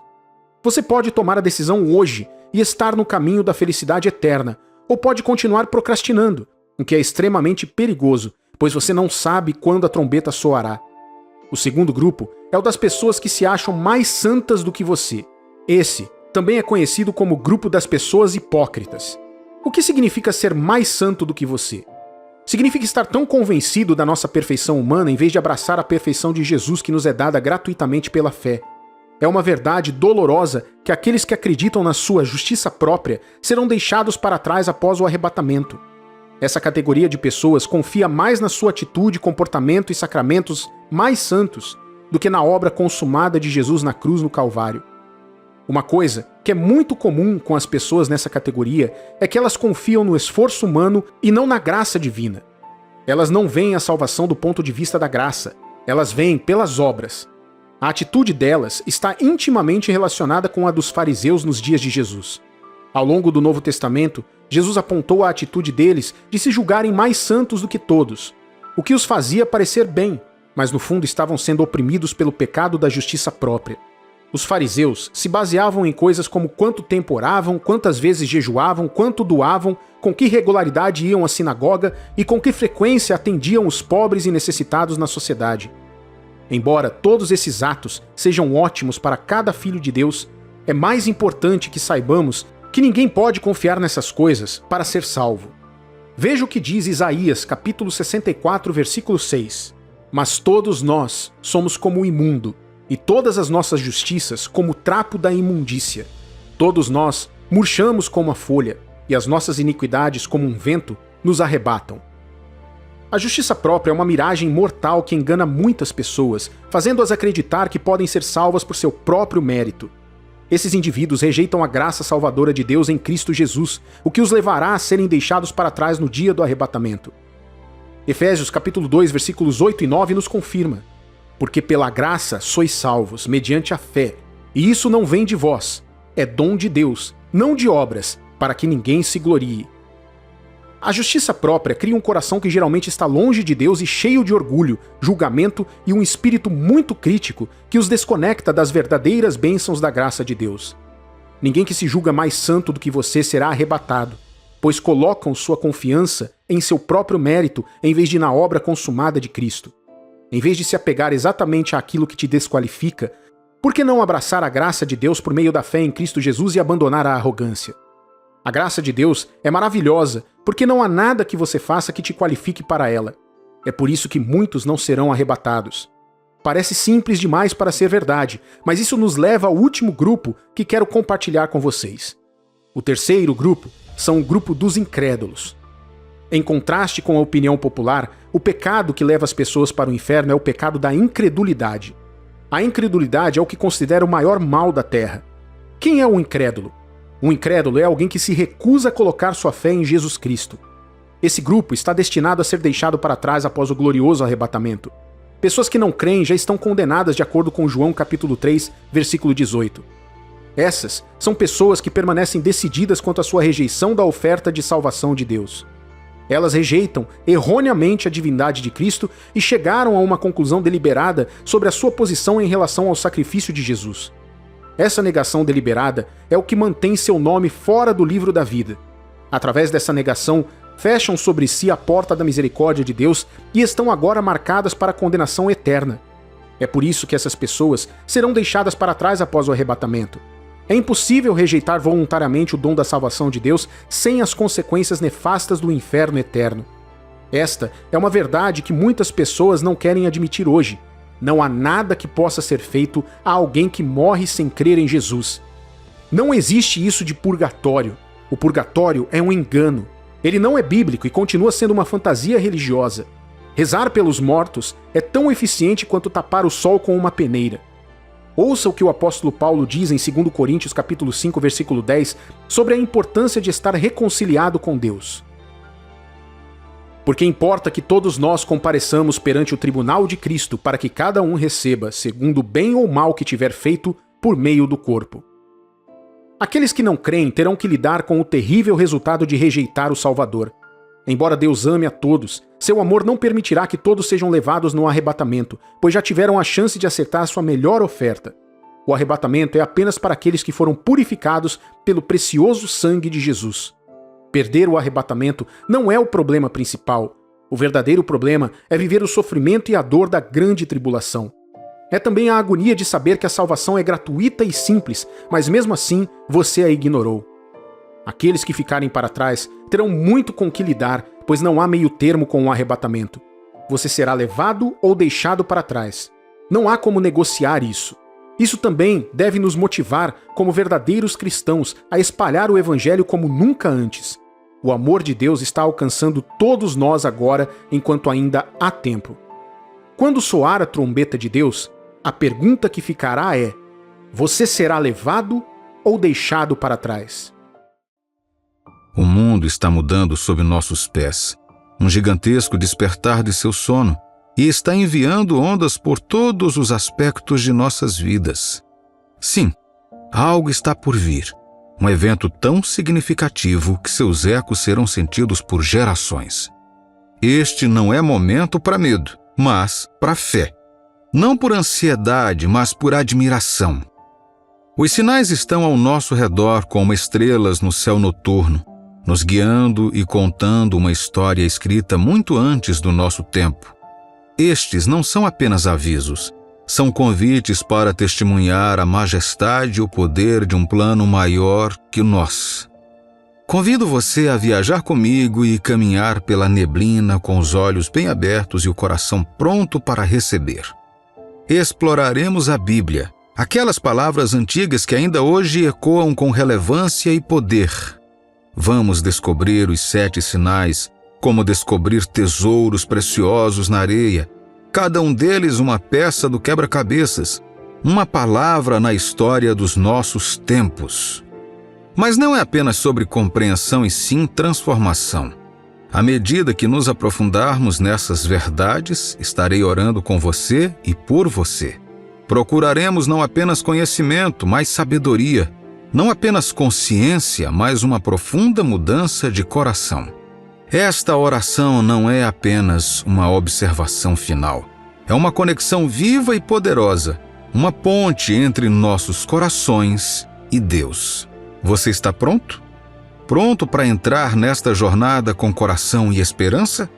S2: Você pode tomar a decisão hoje e estar no caminho da felicidade eterna, ou pode continuar procrastinando, o que é extremamente perigoso, pois você não sabe quando a trombeta soará. O segundo grupo é o das pessoas que se acham mais santas do que você. Esse também é conhecido como grupo das pessoas hipócritas. O que significa ser mais santo do que você? Significa estar tão convencido da nossa perfeição humana em vez de abraçar a perfeição de Jesus que nos é dada gratuitamente pela fé. É uma verdade dolorosa que aqueles que acreditam na sua justiça própria serão deixados para trás após o arrebatamento. Essa categoria de pessoas confia mais na sua atitude, comportamento e sacramentos mais santos do que na obra consumada de Jesus na cruz no Calvário. Uma coisa que é muito comum com as pessoas nessa categoria é que elas confiam no esforço humano e não na graça divina. Elas não veem a salvação do ponto de vista da graça, elas veem pelas obras. A atitude delas está intimamente relacionada com a dos fariseus nos dias de Jesus. Ao longo do Novo Testamento, Jesus apontou a atitude deles de se julgarem mais santos do que todos, o que os fazia parecer bem, mas no fundo estavam sendo oprimidos pelo pecado da justiça própria. Os fariseus se baseavam em coisas como quanto tempo oravam, quantas vezes jejuavam, quanto doavam, com que regularidade iam à sinagoga e com que frequência atendiam os pobres e necessitados na sociedade. Embora todos esses atos sejam ótimos para cada filho de Deus, é mais importante que saibamos que ninguém pode confiar nessas coisas para ser salvo. Veja o que diz Isaías, capítulo 64, versículo 6. Mas todos nós somos como o imundo, e todas as nossas justiças como o trapo da imundícia. Todos nós murchamos como a folha, e as nossas iniquidades como um vento nos arrebatam. A justiça própria é uma miragem mortal que engana muitas pessoas, fazendo-as acreditar que podem ser salvas por seu próprio mérito. Esses indivíduos rejeitam a graça salvadora de Deus em Cristo Jesus, o que os levará a serem deixados para trás no dia do arrebatamento. Efésios capítulo 2, versículos 8 e 9 nos confirma: porque pela graça sois salvos, mediante a fé, e isso não vem de vós, é dom de Deus, não de obras, para que ninguém se glorie. A justiça própria cria um coração que geralmente está longe de Deus e cheio de orgulho, julgamento e um espírito muito crítico que os desconecta das verdadeiras bênçãos da graça de Deus. Ninguém que se julga mais santo do que você será arrebatado, pois colocam sua confiança em seu próprio mérito em vez de na obra consumada de Cristo. Em vez de se apegar exatamente àquilo que te desqualifica, por que não abraçar a graça de Deus por meio da fé em Cristo Jesus e abandonar a arrogância? A graça de Deus é maravilhosa, porque não há nada que você faça que te qualifique para ela. É por isso que muitos não serão arrebatados. Parece simples demais para ser verdade, mas isso nos leva ao último grupo que quero compartilhar com vocês. O terceiro grupo são o grupo dos incrédulos. Em contraste com a opinião popular, o pecado que leva as pessoas para o inferno é o pecado da incredulidade. A incredulidade é o que considera o maior mal da terra. Quem é o incrédulo? Um incrédulo é alguém que se recusa a colocar sua fé em Jesus Cristo. Esse grupo está destinado a ser deixado para trás após o glorioso arrebatamento. Pessoas que não creem já estão condenadas de acordo com João capítulo 3, versículo 18. Essas são pessoas que permanecem decididas quanto à sua rejeição da oferta de salvação de Deus. Elas rejeitam erroneamente a divindade de Cristo e chegaram a uma conclusão deliberada sobre a sua posição em relação ao sacrifício de Jesus. Essa negação deliberada é o que mantém seu nome fora do livro da vida. Através dessa negação, fecham sobre si a porta da misericórdia de Deus e estão agora marcadas para a condenação eterna. É por isso que essas pessoas serão deixadas para trás após o arrebatamento. É impossível rejeitar voluntariamente o dom da salvação de Deus sem as consequências nefastas do inferno eterno. Esta é uma verdade que muitas pessoas não querem admitir hoje. Não há nada que possa ser feito a alguém que morre sem crer em Jesus. Não existe isso de purgatório. O purgatório é um engano. Ele não é bíblico e continua sendo uma fantasia religiosa. Rezar pelos mortos é tão eficiente quanto tapar o sol com uma peneira. Ouça o que o apóstolo Paulo diz em 2 Coríntios capítulo 5, versículo 10, sobre a importância de estar reconciliado com Deus. Porque importa que todos nós compareçamos perante o tribunal de Cristo para que cada um receba, segundo o bem ou mal que tiver feito, por meio do corpo. Aqueles que não creem terão que lidar com o terrível resultado de rejeitar o Salvador. Embora Deus ame a todos, seu amor não permitirá que todos sejam levados no arrebatamento, pois já tiveram a chance de acertar sua melhor oferta. O arrebatamento é apenas para aqueles que foram purificados pelo precioso sangue de Jesus. Perder o arrebatamento não é o problema principal. O verdadeiro problema é viver o sofrimento e a dor da grande tribulação. É também a agonia de saber que a salvação é gratuita e simples, mas mesmo assim você a ignorou. Aqueles que ficarem para trás terão muito com que lidar, pois não há meio termo com o arrebatamento. Você será levado ou deixado para trás. Não há como negociar isso. Isso também deve nos motivar, como verdadeiros cristãos, a espalhar o evangelho como nunca antes. O amor de Deus está alcançando todos nós agora, enquanto ainda há tempo. Quando soar a trombeta de Deus, a pergunta que ficará é: você será levado ou deixado para trás?
S1: O mundo está mudando sob nossos pés. Um gigantesco despertar de seu sono, e está enviando ondas por todos os aspectos de nossas vidas. Sim, algo está por vir. Um evento tão significativo que seus ecos serão sentidos por gerações. Este não é momento para medo, mas para fé. Não por ansiedade, mas por admiração. Os sinais estão ao nosso redor como estrelas no céu noturno, nos guiando e contando uma história escrita muito antes do nosso tempo. Estes não são apenas avisos, são convites para testemunhar a majestade e o poder de um plano maior que o nosso. Convido você a viajar comigo e caminhar pela neblina com os olhos bem abertos e o coração pronto para receber. Exploraremos a Bíblia, aquelas palavras antigas que ainda hoje ecoam com relevância e poder. Vamos descobrir os 7 sinais, como descobrir tesouros preciosos na areia, cada um deles uma peça do quebra-cabeças. uma palavra na história dos nossos tempos. Mas não é apenas sobre compreensão e sim transformação. À medida que nos aprofundarmos nessas verdades, estarei orando com você e por você. Procuraremos não apenas conhecimento, mas sabedoria. Não apenas consciência, mas uma profunda mudança de coração. Esta oração não é apenas uma observação final. É uma conexão viva e poderosa, uma ponte entre nossos corações e Deus. Você está pronto? Pronto para entrar nesta jornada com coração e esperança?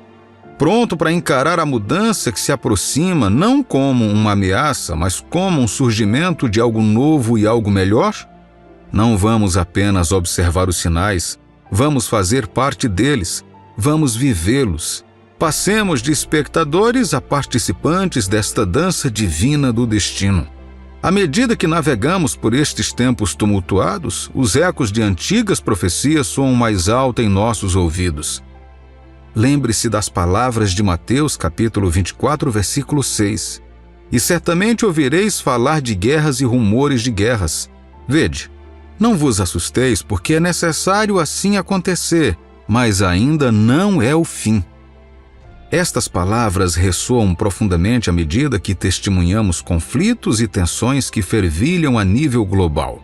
S1: Pronto para encarar a mudança que se aproxima não como uma ameaça, mas como um surgimento de algo novo e algo melhor? Não vamos apenas observar os sinais, vamos fazer parte deles, vamos vivê-los. Passemos de espectadores a participantes desta dança divina do destino. À medida que navegamos por estes tempos tumultuados, os ecos de antigas profecias soam mais alto em nossos ouvidos. Lembre-se das palavras de Mateus, capítulo 24, versículo 6. E certamente ouvireis falar de guerras e rumores de guerras. Vede, não vos assusteis, porque é necessário assim acontecer, mas ainda não é o fim. Estas palavras ressoam profundamente à medida que testemunhamos conflitos e tensões que fervilham a nível global.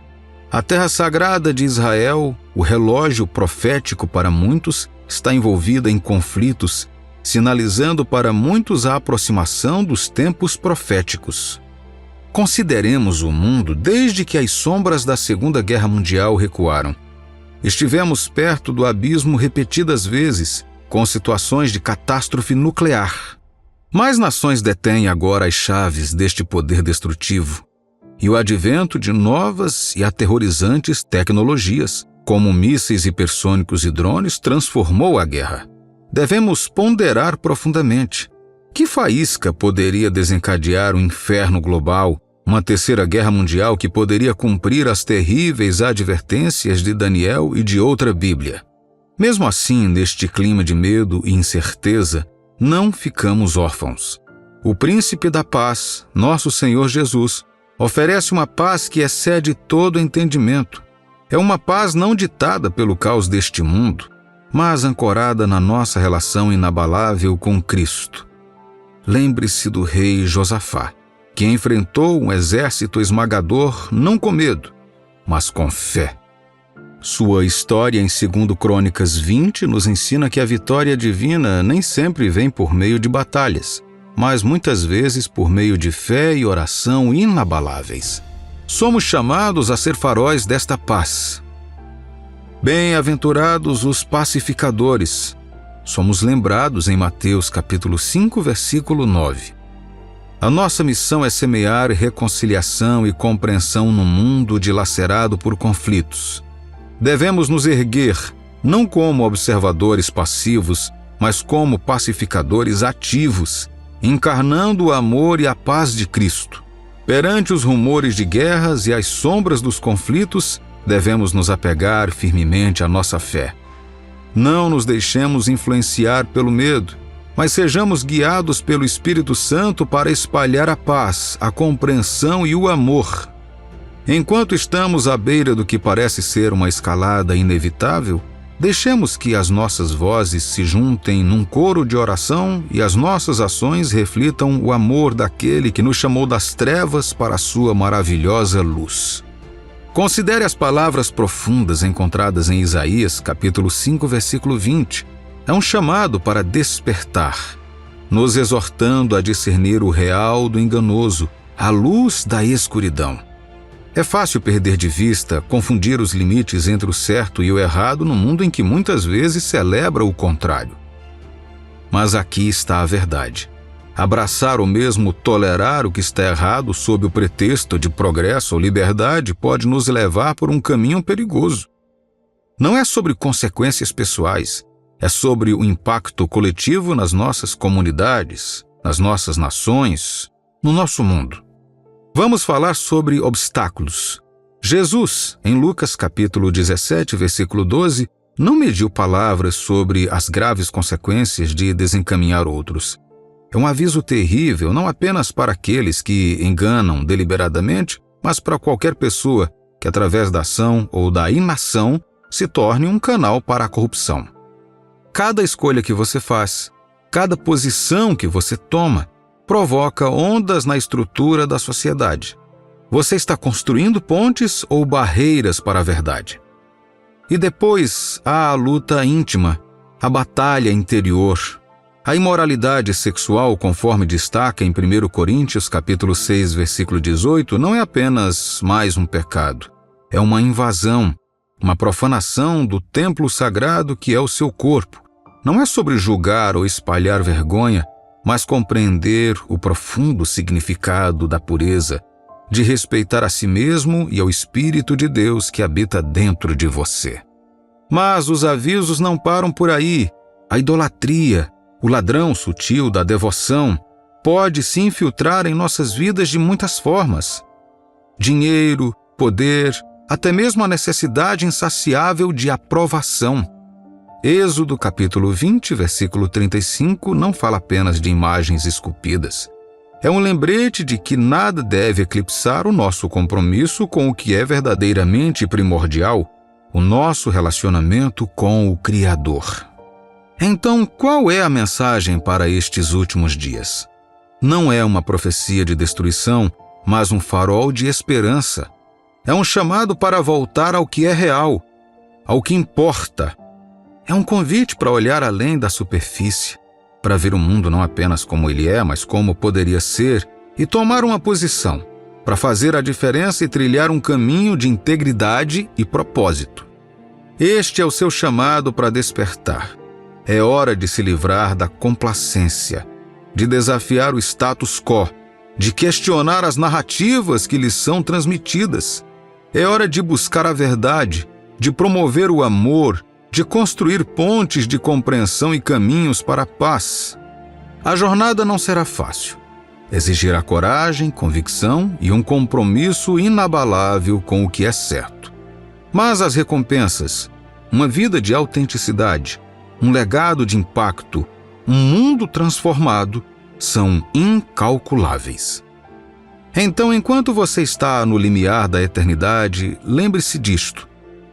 S1: A terra sagrada de Israel, o relógio profético para muitos, está envolvida em conflitos, sinalizando para muitos a aproximação dos tempos proféticos. Consideremos o mundo desde que as sombras da Segunda Guerra Mundial recuaram. Estivemos perto do abismo repetidas vezes, com situações de catástrofe nuclear. Mais nações detêm agora as chaves deste poder destrutivo, e o advento de novas e aterrorizantes tecnologias, como mísseis hipersônicos e drones, transformou a guerra. Devemos ponderar profundamente. Que faísca poderia desencadear um inferno global, uma terceira guerra mundial que poderia cumprir as terríveis advertências de Daniel e de outra Bíblia? Mesmo assim, neste clima de medo e incerteza, não ficamos órfãos. O Príncipe da Paz, nosso Senhor Jesus, oferece uma paz que excede todo entendimento. É uma paz não ditada pelo caos deste mundo, mas ancorada na nossa relação inabalável com Cristo. Lembre-se do rei Josafá, que enfrentou um exército esmagador não com medo, mas com fé. Sua história em 2 Crônicas 20 nos ensina que a vitória divina nem sempre vem por meio de batalhas, mas muitas vezes por meio de fé e oração inabaláveis. Somos chamados a ser faróis desta paz. Bem-aventurados os pacificadores. Somos lembrados em Mateus capítulo 5, versículo 9. A nossa missão é semear reconciliação e compreensão no mundo dilacerado por conflitos. Devemos nos erguer, não como observadores passivos, mas como pacificadores ativos, encarnando o amor e a paz de Cristo. Perante os rumores de guerras e as sombras dos conflitos, devemos nos apegar firmemente à nossa fé. Não nos deixemos influenciar pelo medo, mas sejamos guiados pelo Espírito Santo para espalhar a paz, a compreensão e o amor. Enquanto estamos à beira do que parece ser uma escalada inevitável, deixemos que as nossas vozes se juntem num coro de oração e as nossas ações reflitam o amor daquele que nos chamou das trevas para a sua maravilhosa luz. Considere as palavras profundas encontradas em Isaías, capítulo 5, versículo 20. É um chamado para despertar, nos exortando a discernir o real do enganoso, a luz da escuridão. É fácil perder de vista, confundir os limites entre o certo e o errado no mundo em que muitas vezes celebra o contrário. Mas aqui está a verdade. Abraçar ou mesmo tolerar o que está errado sob o pretexto de progresso ou liberdade pode nos levar por um caminho perigoso. Não é sobre consequências pessoais, é sobre o impacto coletivo nas nossas comunidades, nas nossas nações, no nosso mundo. Vamos falar sobre obstáculos. Jesus, em Lucas capítulo 17, versículo 12, não mediu palavras sobre as graves consequências de desencaminhar outros. É um aviso terrível não apenas para aqueles que enganam deliberadamente, mas para qualquer pessoa que, através da ação ou da inação, se torne um canal para a corrupção. Cada escolha que você faz, cada posição que você toma, provoca ondas na estrutura da sociedade. Você está construindo pontes ou barreiras para a verdade. E depois há a luta íntima, a batalha interior. A imoralidade sexual, conforme destaca em 1 Coríntios capítulo 6, versículo 18, não é apenas mais um pecado. É uma invasão, uma profanação do templo sagrado que é o seu corpo. Não é sobre julgar ou espalhar vergonha, mas compreender o profundo significado da pureza, de respeitar a si mesmo e ao Espírito de Deus que habita dentro de você. Mas os avisos não param por aí. A idolatria, o ladrão sutil da devoção, pode se infiltrar em nossas vidas de muitas formas. Dinheiro, poder, até mesmo a necessidade insaciável de aprovação. Êxodo capítulo 20, versículo 35, não fala apenas de imagens esculpidas. É um lembrete de que nada deve eclipsar o nosso compromisso com o que é verdadeiramente primordial, o nosso relacionamento com o Criador. Então, qual é a mensagem para estes últimos dias? Não é uma profecia de destruição, mas um farol de esperança. É um chamado para voltar ao que é real, ao que importa. É um convite para olhar além da superfície, para ver o mundo não apenas como ele é, mas como poderia ser, e tomar uma posição, para fazer a diferença e trilhar um caminho de integridade e propósito. Este é o seu chamado para despertar. É hora de se livrar da complacência, de desafiar o status quo, de questionar as narrativas que lhes são transmitidas. É hora de buscar a verdade, de promover o amor, de construir pontes de compreensão e caminhos para a paz. A jornada não será fácil. Exigirá coragem, convicção e um compromisso inabalável com o que é certo. Mas as recompensas, uma vida de autenticidade, um legado de impacto, um mundo transformado, são incalculáveis. Então, enquanto você está no limiar da eternidade, lembre-se disto.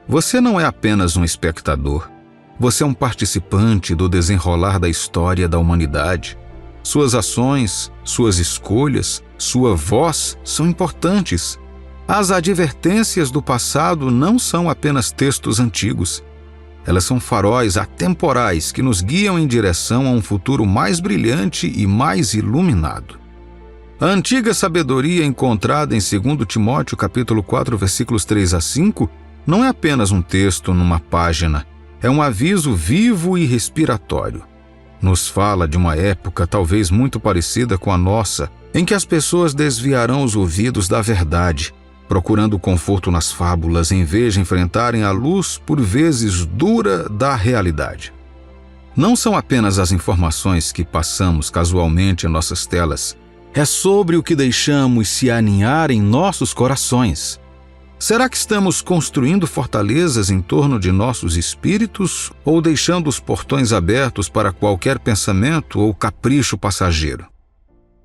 S1: Você não é apenas um espectador. Você é um participante do desenrolar da história da humanidade. Suas ações, suas escolhas, sua voz são importantes. As advertências do passado não são apenas textos antigos. Elas são faróis atemporais que nos guiam em direção a um futuro mais brilhante e mais iluminado. A antiga sabedoria encontrada em 2 Timóteo capítulo 4, versículos 3 a 5, não é apenas um texto numa página, é um aviso vivo e respiratório. Nos fala de uma época talvez muito parecida com a nossa, em que as pessoas desviarão os ouvidos da verdade, procurando conforto nas fábulas em vez de enfrentarem a luz, por vezes dura, da realidade. Não são apenas as informações que passamos casualmente em nossas telas, é sobre o que deixamos se aninhar em nossos corações. Será que estamos construindo fortalezas em torno de nossos espíritos ou deixando os portões abertos para qualquer pensamento ou capricho passageiro?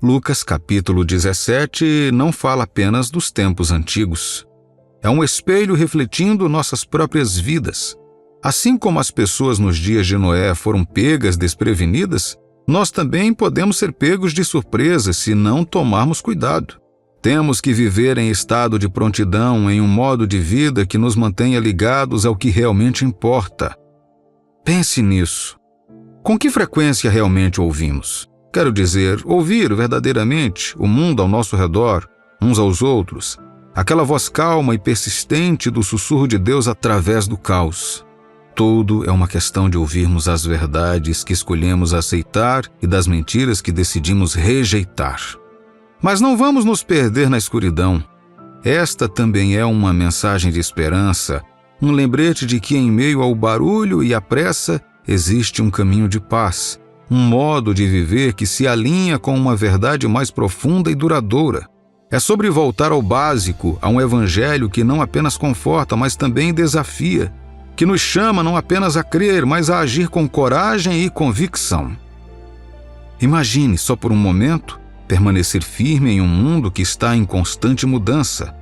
S1: Lucas capítulo 17 não fala apenas dos tempos antigos. É um espelho refletindo nossas próprias vidas. Assim como as pessoas nos dias de Noé foram pegas desprevenidas, nós também podemos ser pegos de surpresa se não tomarmos cuidado. Temos que viver em estado de prontidão, em um modo de vida que nos mantenha ligados ao que realmente importa. Pense nisso. Com que frequência realmente ouvimos? Quero dizer, ouvir verdadeiramente o mundo ao nosso redor, uns aos outros, aquela voz calma e persistente do sussurro de Deus através do caos. Tudo é uma questão de ouvirmos as verdades que escolhemos aceitar e das mentiras que decidimos rejeitar. Mas não vamos nos perder na escuridão. Esta também é uma mensagem de esperança, um lembrete de que em meio ao barulho e à pressa existe um caminho de paz, um modo de viver que se alinha com uma verdade mais profunda e duradoura. É sobre voltar ao básico, a um evangelho que não apenas conforta, mas também desafia, que nos chama não apenas a crer, mas a agir com coragem e convicção. Imagine, só por um momento, permanecer firme em um mundo que está em constante mudança.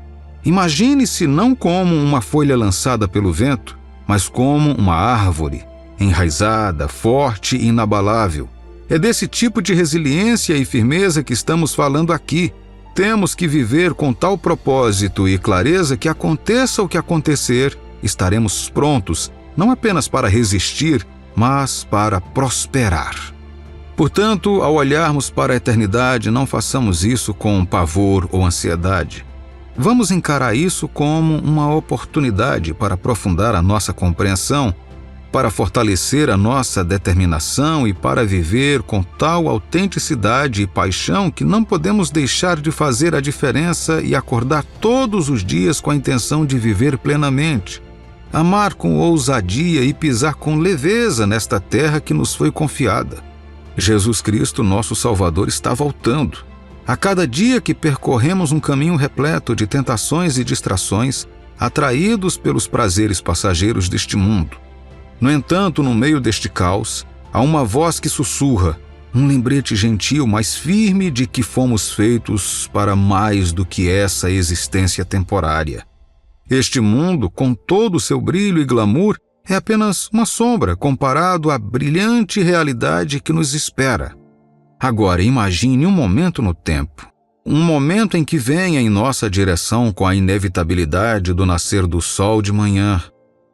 S1: Imagine-se não como uma folha lançada pelo vento, mas como uma árvore, enraizada, forte e inabalável. É desse tipo de resiliência e firmeza que estamos falando aqui. Temos que viver com tal propósito e clareza que, aconteça o que acontecer, estaremos prontos, não apenas para resistir, mas para prosperar. Portanto, ao olharmos para a eternidade, não façamos isso com pavor ou ansiedade. Vamos encarar isso como uma oportunidade para aprofundar a nossa compreensão, para fortalecer a nossa determinação e para viver com tal autenticidade e paixão que não podemos deixar de fazer a diferença e acordar todos os dias com a intenção de viver plenamente, amar com ousadia e pisar com leveza nesta terra que nos foi confiada. Jesus Cristo, nosso Salvador, está voltando. A cada dia que percorremos um caminho repleto de tentações e distrações, atraídos pelos prazeres passageiros deste mundo. No entanto, no meio deste caos, há uma voz que sussurra, um lembrete gentil, mas firme de que fomos feitos para mais do que essa existência temporária. Este mundo, com todo o seu brilho e glamour, é apenas uma sombra comparado à brilhante realidade que nos espera. Agora, imagine um momento no tempo, um momento em que venha em nossa direção com a inevitabilidade do nascer do sol de manhã.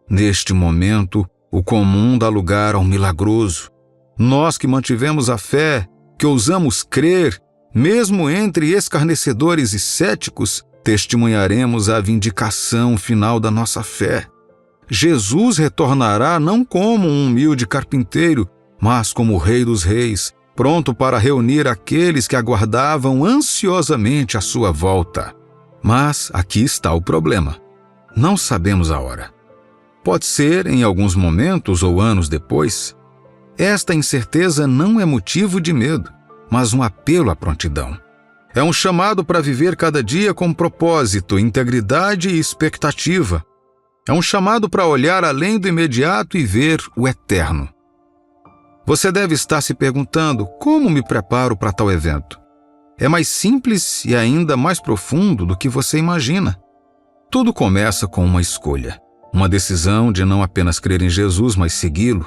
S1: Neste momento, o comum dá lugar ao milagroso. Nós que mantivemos a fé, que ousamos crer, mesmo entre escarnecedores e céticos, testemunharemos a vindicação final da nossa fé. Jesus retornará não como um humilde carpinteiro, mas como o Rei dos Reis, pronto para reunir aqueles que aguardavam ansiosamente a sua volta. Mas aqui está o problema. Não sabemos a hora. Pode ser em alguns momentos ou anos depois. Esta incerteza não é motivo de medo, mas um apelo à prontidão. É um chamado para viver cada dia com propósito, integridade e expectativa. É um chamado para olhar além do imediato e ver o eterno. Você deve estar se perguntando, como me preparo para tal evento? É mais simples e ainda mais profundo do que você imagina. Tudo começa com uma escolha. Uma decisão de não apenas crer em Jesus, mas segui-lo.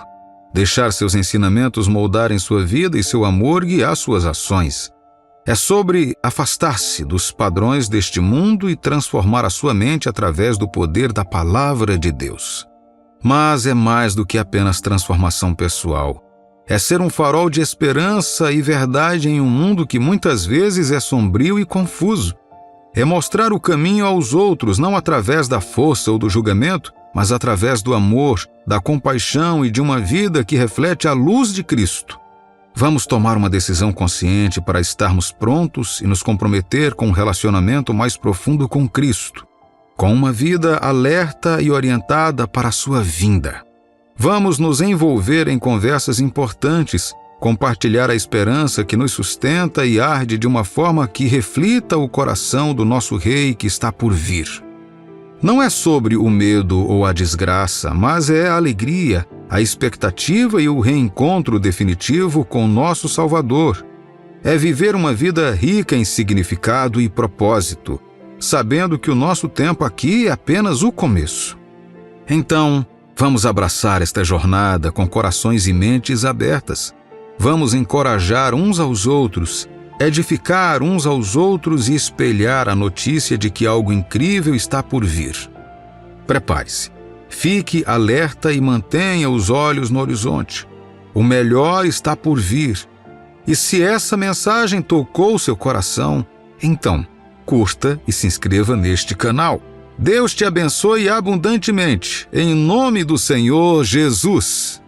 S1: Deixar seus ensinamentos moldarem sua vida e seu amor guiar suas ações. É sobre afastar-se dos padrões deste mundo e transformar a sua mente através do poder da Palavra de Deus. Mas é mais do que apenas transformação pessoal. É ser um farol de esperança e verdade em um mundo que muitas vezes é sombrio e confuso. É mostrar o caminho aos outros, não através da força ou do julgamento, mas através do amor, da compaixão e de uma vida que reflete a luz de Cristo. Vamos tomar uma decisão consciente para estarmos prontos e nos comprometer com um relacionamento mais profundo com Cristo, com uma vida alerta e orientada para a sua vinda. Vamos nos envolver em conversas importantes, compartilhar a esperança que nos sustenta e arde de uma forma que reflita o coração do nosso Rei que está por vir. Não é sobre o medo ou a desgraça, mas é a alegria, a expectativa e o reencontro definitivo com nosso Salvador. É viver uma vida rica em significado e propósito, sabendo que o nosso tempo aqui é apenas o começo. Então, vamos abraçar esta jornada com corações e mentes abertas. Vamos encorajar uns aos outros, edificar uns aos outros e espelhar a notícia de que algo incrível está por vir. Prepare-se, fique alerta e mantenha os olhos no horizonte. O melhor está por vir. E se essa mensagem tocou seu coração, então curta e se inscreva neste canal. Deus te abençoe abundantemente, em nome do Senhor Jesus.